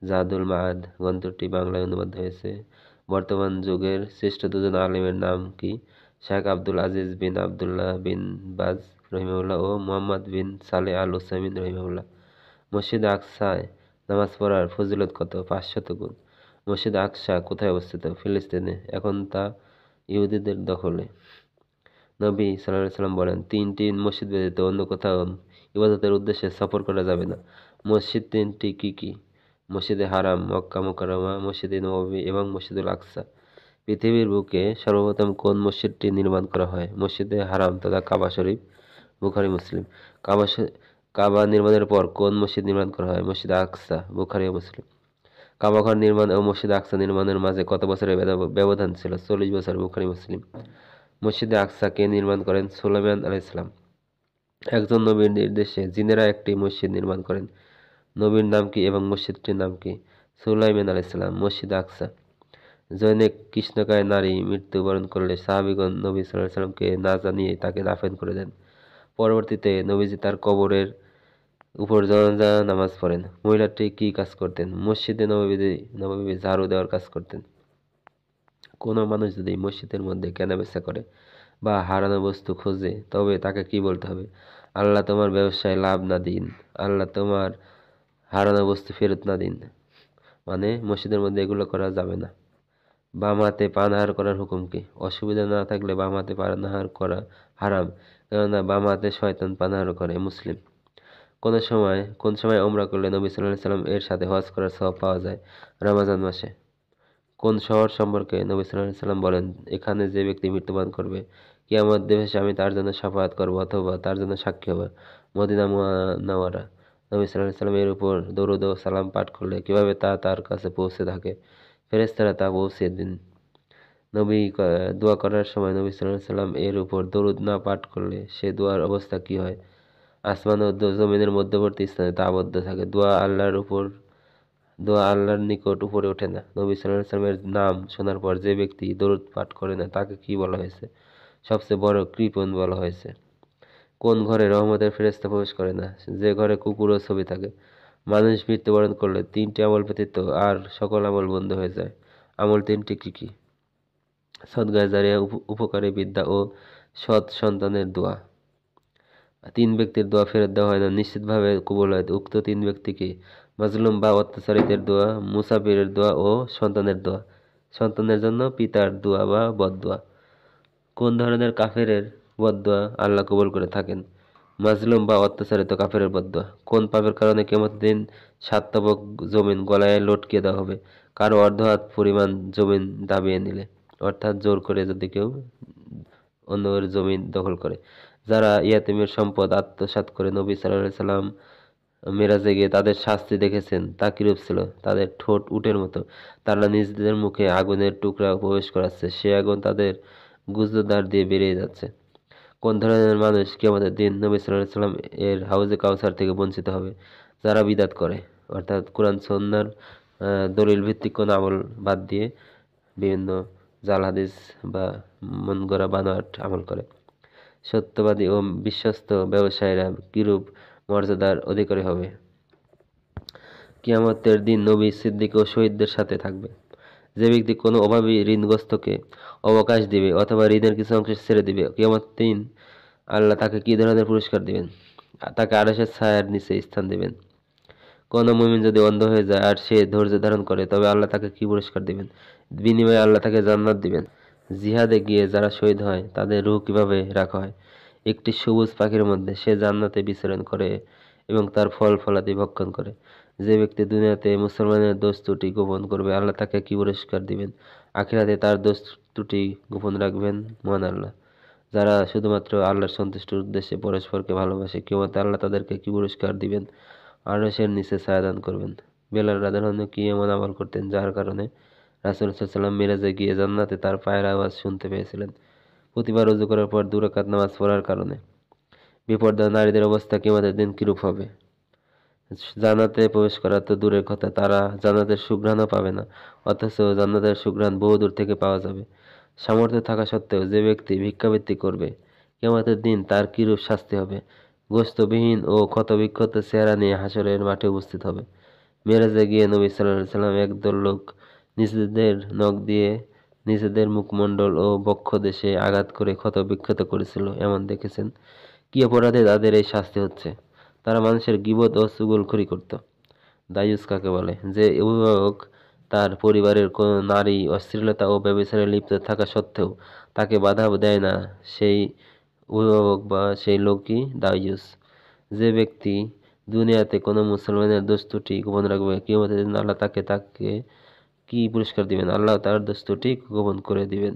জাদুল মাআদ। গ্রন্থটি বাংলায় অনুবাদ হয়েছে। বর্তমান যুগের শ্রেষ্ঠ দুজন আলেমের নাম কি? শেখ আব্দুল আজিজ বিন আব্দুল্লাহ বিন বাজ রহিমাহুল্লাহ ও মুহাম্মদ বিন সালেহ আল উসাইমিন রহিমাহুল্লাহ। মসজিদে আকসায় নামাজ পড়ার ফজিলত কত? 500 গুণ। মসজিদ আকসা কোথায় অবস্থিত? ফিলিস্তিনে। এখন তা ইহুদিদের দখলে। নবী সাল্লাল্লাহু আলাইহি সাল্লাম বলেন, 3টি মসজিদ ব্যতীত অন্য কোথাও ইবাদতের উদ্দেশ্যে সফর করা যাবে না। মসজিদ 3টি কি কি? মসজিদে হারাম, মক্কা মুকাররমা, মসজিদে নববী এবং মসজিদুল আকসা। পৃথিবীর বুকে সর্বপ্রথম কোন মসজিদটি নির্মাণ করা হয়? মসজিদে হারাম তথা কাবা শরীফ। বুখারী মুসলিম। কাবা নির্মাণের পর কোন মসজিদ নির্মাণ করা হয়? মসজিদ আকসা। বুখারী ও মুসলিম। কাবা ঘর নির্মাণ ও মসজিদ আকসা নির্মাণের মাঝে কত বছরের ব্যবধান ছিল? 40 বছর। বুখারী মুসলিম। মসজিদে আকসা কে নির্মাণ করেন? সুলাইমান আলাইহিস সালাম। একজন নবীর নির্দেশে জিনেরা একটি মসজিদ নির্মাণ করেন। নবীর নাম কি এবং মসজিদটির নাম কি? সুলাইমান আলাইহিস সালাম। মসজিদ আকসা। জৈনিক কৃষ্ণকায় নারী মৃত্যুবরণ করলে সাহাবীগণ নবী সাল্লাল্লাহু আলাইহি সাল্লামকে না জানিয়ে তাকে দাফন করে দেন। পরবর্তীতে নবীজি তার কবরের উপর জানাজা নামাজ পড়েন। মহিলাটি কি কাজ করতেন? মসজিদে নববী ঝাড়ু দেওয়ার কাজ করতেন। কোনো মানুষ যদি মসজিদের মধ্যে কেনাবেচা করে বা হারানো বস্তু খোঁজে তবে তাকে কি বলতে হবে? আল্লাহ তোমার ব্যবসায় লাভ না দিন, আল্লাহ তোমার হারানো বস্তু ফেরত না দিন। মানে মসজিদের মধ্যে এগুলো করা যাবে না। বাম হাতে পানাহার করার হুকুম কি? অসুবিধা না থাকলে বাম হাতে পানাহার করা হারাম, কেননা বাম হাতে শয়তান পানাহার করে। মুসলিম। কোন সময় ওমরা করলে নবী সাল্লাল্লাহু আলাইহি সাল্লাম এর সাথে হজ করার সওয়াব পাওয়া যায়? রমজান মাসে। কোন শহর সম্পর্কে নবী সাল্লাল্লাহু আলাইহি সাল্লাম বলেন, এখানে যে ব্যক্তি মৃত্যুবরণ করবে কিয়ামত দিবসে আমি তার জন্য শাফাআত করব অথবা তার জন্য সাক্ষী হব? মদিনা মুনাওয়ারা। নবী সাল্লাল্লাহু আলাইহি সাল্লাম এর উপর দরুদ ও সালাম পাঠ করলে কিভাবে তা তার কাছে পৌঁছে থাকে? ফেরেশতারা তা পৌঁছে দিন। দোয়া করার সময় নবী সাল্লাল্লাহু আলাইহি সাল্লাম এর উপর দরুদ না পাঠ করলে সে দোয়ার অবস্থা কি হয়? আসমান ও জমিনের মধ্যবর্তী স্থানে তা আবদ্ধ থাকে। দোয়া আল্লাহর নিকট উপরে ওঠে না। নবী সাল্লাল্লাহু আলাইহি সাল্লামের নাম শোনার পর যে ব্যক্তি দরুদ পাঠ করে না তাকে কি বলা হয়েছে? সবচেয়ে বড় কৃপণ বলা হয়েছে। কোন ঘরে রহমতের ফেরেশতা প্রবেশ করে না? যে ঘরে কুকুর ও ছবি থাকে। মানুষ মৃত্যুবরণ করলে 3টি আমল ব্যতীত আর সকল আমল বন্ধ হয়ে যায়। আমল 3টি কি কি? সদকায়ে জারিয়া, উপকারী বিদ্যা ও সৎ সন্তানের দোয়া। 3 ব্যক্তির দোয়া ফেরত দেওয়া হয় না, নিশ্চিতভাবে কবুল হয়। উক্ত 3 ব্যক্তি কি? মাজলুম বা অত্যাচারিতের দোয়া, মুসাফিরের দোয়া ও সন্তানের দোয়া। সন্তানের জন্য পিতার দোয়া বা বদদোয়া। কোন ধরনের কাফেরের বদদোয়া আল্লাহ কবুল করে থাকেন? মাজলুম বা অত্যাচারিত কাফেরের বদদোয়া। কোন পাপের কারণে কিয়ামতের দিন 7 তবক জমিন গলায় লটকিয়ে দেওয়া হবে? কারো অর্ধহাত পরিমাণ জমিন দাবিয়ে নিলে, অর্থাৎ জোর করে যদি কেউ অন্যের জমিন দখল করে। যারা ইয়াতীমের সম্পদ আত্মসাৎ করে নবী সাল্লাল্লাহু আলাইহি সাল্লাম মেরাজে গিয়ে তাদের শাস্তি দেখেছেন তা কিরূপ ছিল? তাদের ঠোঁট উটের মতো। তারা নিজেদের মুখে আগুনের টুকরা প্রবেশ করাচ্ছে, সে আগুন তাদের গুজদার দিয়ে বেরিয়ে যাচ্ছে। কোন ধরনের মানুষ কিয়ামতের দিন নবী সাল্লাল্লাহু আলাইহি সাল্লাম এর হাউজে কাউসার থেকে বঞ্চিত হবে? যারা বিদআত করে, অর্থাৎ কোরআন সুন্নাহর দলিল ভিত্তিক কোন আমল বাদ দিয়ে বিভিন্ন জাল হাদিস বা মন গড়া বানোয়াট আমল করে। সত্যবাদী ও বিশ্বস্ত ব্যবসায়ীরা কিরূপ মর্যাদার অধিকারী হবে? কিয়ামতের দিন নবী, সিদ্দিক ও শহীদদের সাথে থাকবে। যে ব্যক্তি কোনো অভাবী ঋণগ্রস্তকে অবকাশ দিবে অথবা ঋণের কিছু অংশ ছেড়ে দিবে, কিয়ামতের দিন আল্লাহ তাকে কি ধরনের পুরস্কার দিবেন? তাকে আরশের ছায়ার নিচে স্থান দিবেন। কোন মুমিন যদি অন্ধ হয়ে যায় আর সে ধৈর্য ধারণ করে তবে আল্লাহ তাকে কি পুরস্কার দিবেন? বিনিময়ে আল্লাহ তাকে জান্নাত দিবেন। জিহাদে গিয়ে যারা শহীদ হয় তাদের রূহ কিভাবে রাখা হয়? একটি সবুজ পাখির মধ্যে। সে জান্নাতে বিচরণ করে এবং তার ফল ফলাদি ভক্ষণ করে। যে ব্যক্তি দুনিয়াতে মুসলমানের দোষ ত্রুটি গোপন করবে আল্লাহ তাকে কি পুরস্কার দিবেন? আখিরাতে তার দোষ ত্রুটি গোপন রাখবেন মহান আল্লাহ। যারা শুধুমাত্র আল্লাহর সন্তুষ্টির উদ্দেশ্যে পরস্পরকে ভালোবাসে কিয়ামতে আল্লাহ তাদেরকে কি পুরস্কার দিবেন? আরশের নিচে ছায়াদান করবেন। বেলাল রাদিয়াল্লাহু আনহু কি এমন আমল করতেন যার কারণে রাসূল সাল্লাল্লাহু আলাইহি ওয়াসাল্লাম মিরাজে গিয়ে জান্নাতে তার পায়ের আওয়াজ শুনতে পেয়েছিলেন? প্রতিবার ওযু করার পর 2 রাকাত নামাজ পড়ার কারণে। বেপরদা নারীদের অবস্থা কিয়ামতের দিন কিরূপ হবে? জান্নাতে প্রবেশ করা তো দূরের কথা, তারা জান্নাতের সুঘ্রাণও পাবে না, অথচ জান্নাতের সুঘ্রাণ বহু দূর থেকে পাওয়া যাবে। সামর্থ্য থাকা সত্ত্বেও যে ব্যক্তি ভিক্ষাবৃত্তি করবে, কিয়ামতের দিন তার কিরূপ শাস্তি হবে? গোশতবিহীন ও ক্ষতবিক্ষত চেহারা নিয়ে হাশরের মাঠে উপস্থিত হবে। মেরাজে গিয়ে নবী সাল্লাল্লাহু আলাইহি ওয়াসাল্লাম একদল লোক নিজেদের নখ দিয়ে নিজেদের মুখমণ্ডল ও বক্ষদেশে আঘাত করে ক্ষতবিক্ষত করেছিল, এমন দেখেছেন? কি অপরাধে তাদের এই শাস্তি হচ্ছে? তারা মানুষের গীবত ও চুগলখড়ি করত। দায়ুস কাকে বলে? যে অভিভাবক তার পরিবারের কোনো নারী অশ্লীলতা ও ব্যভিচারে লিপ্ত থাকা সত্ত্বেও তাকে বাধা দেয় না, সেই অভিভাবক বা সেই লোকই দায়ুস। যে ব্যক্তি দুনিয়াতে কোনো মুসলমানের দোষ ত্রুটি গোপন রাখবে, কিয়ামতের দিন আল্লাহ তাকে কি পুরস্কার দিবেন? আল্লাহ তার দোষ ত্রুটি গোপন করে দিবেন।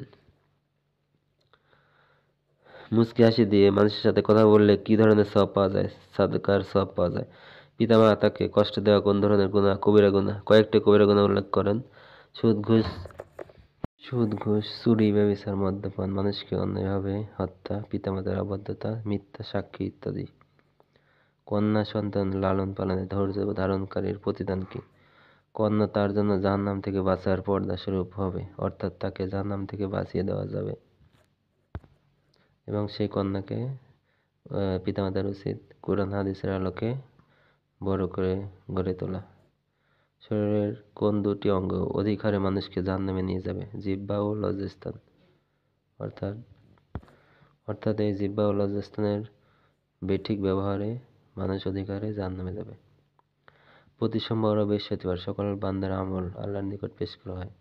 মুচকি হাসি দিয়ে মানুষের সাথে কথা বললে কি ধরনের সওয়াব পাওয়া যায়? সাদকার সওয়াব পাওয়া যায়। পিতামাতাকে কষ্ট দেওয়া কোন ধরনের গুনাহ? কবিরা গুনাহ। কয়েকটি কবিরা গুনাহ উল্লেখ করেন: সুদ, ঘুষ, চুরি, ব্যভিচার, মদ্যপান, মানুষকে অন্যায়ভাবে হত্যা, পিতামাতার অবাধ্যতা, মিথ্যা সাক্ষী ইত্যাদি। কন্যা সন্তান লালন পালনে ধৈর্য ধারণকারীর প্রতিদান কি? কন্যা তার জন্য জাহান্নাম থেকে বাঁচার পর্দাস্বরূপ হবে, অর্থাৎ তাকে জাহান্নাম থেকে বাঁচিয়ে দেওয়া যাবে এবং সেই কন্যাকে পিতামাতার উচিত কুরআন হাদিসের আলোকে বড় করে গড়ে তোলা। শরীরের কোন দুটি অঙ্গ অধিক হারে মানুষকে জাহান্নামে নিয়ে যাবে? জিহ্বা ও লজ্জাস্থান। অর্থাৎ এই জিহ্বা ও লজ্জাস্থানের বেঠিক ব্যবহারে মানুষ অধিক হারে জাহান্নামে যাবে। প্রতি সোমবার ও বৃহস্পতিবার সকল বান্দার আমল আল্লাহর নিকট পেশ করা হয়,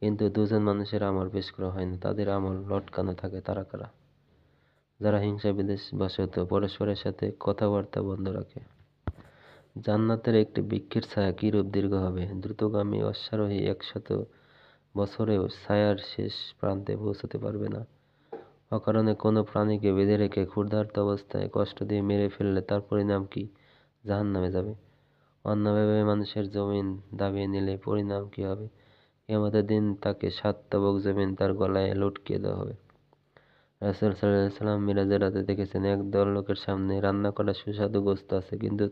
কিন্তু দুজন মানুষের আমল পেশ করা হয় না। তাদের আমল লটকানো থাকে। তারা কারা? যারা হিংসা বিদ্বেষ বশত পরস্পরের সাথে কথাবার্তা বন্ধ রাখে। জান্নাতের একটি বৃক্ষের ছায়া কিরূপ দীর্ঘ হবে? দ্রুতগামী অশ্বারোহী 100 বছরেও ছায়ার শেষ প্রান্তে পৌঁছতে পারবে না। অকারণে কোনো প্রাণীকে বেঁধে রেখে ক্ষুধার্ত অবস্থায় কষ্ট দিয়ে মেরে ফেললে তার পরিণাম কি? জাহান্নামে যাবে। অন্যায়ভাবে মানুষের জমিন দাবিয়ে নিলে পরিণাম কি হবে? কিয়ামতের দিন তাকে 7 তবক জমিন তার গলায় লটকিয়ে দেওয়া হবে। রাসূল সাল্লাল্লাহু আলাইহি ওয়াসাল্লাম মিরাজের রাতে দেখেছেন, একদল লোকের সামনে রান্না করা সুস্বাদু গোশত আছে, কিন্তু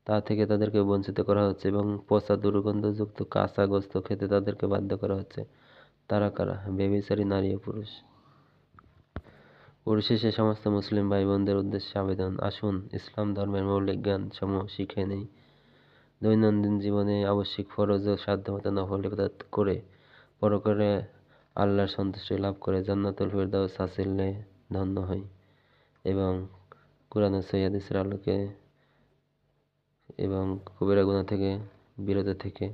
তা থেকে তাদেরকে বঞ্চিত করা হচ্ছে এবং পচা দুর্গন্ধযুক্ত কাঁচা গোশত খেতে তাদেরকে বাধ্য করা হচ্ছে। তারা কারা? ব্যভিচারী নারী ও পুরুষ। পরিশেষে সমস্ত মুসলিম ভাই বোনদের উদ্দেশ্যে আবেদন, আসুন ইসলাম ধর্মের মৌলিক জ্ঞান সমূহ শিখে নেই। দৈনন্দিন জীবনে আবশ্যিক ফরজ ও সাধ্যমতো নফল ইবাদত করে পরকালে আল্লাহর সন্তুষ্টি লাভ করে জান্নাতুল ফিরদাউস হাসিলে ধন্য হই এবং কুরআন ও সহিহ হাদিসের আলোকে এবং কবিরা গুনাহ থেকে বিরত থেকে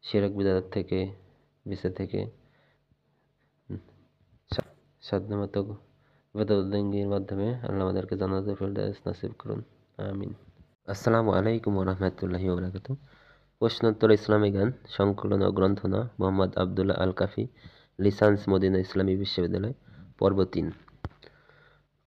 শিরক বিদআত থেকে বেঁচে থেকে সাধ্যমতো ইবাদতবন্দেগীর মাধ্যমে আল্লাহ আমাদেরকে জান্নাতুল ফিরদাউস নসিব করুন। আমিন। আসসালামু আলাইকুম ওয়া রাহমাতুল্লাহি ওয়া বারাকাতুহু। প্রশ্নোত্তর ইসলামী জ্ঞান সংকলন ও গ্রন্থনা মোহাম্মদ আবদুল্লাহ আল কাফি, লিসান্স মদিনা ইসলামী বিশ্ববিদ্যালয়, পর্ব 3।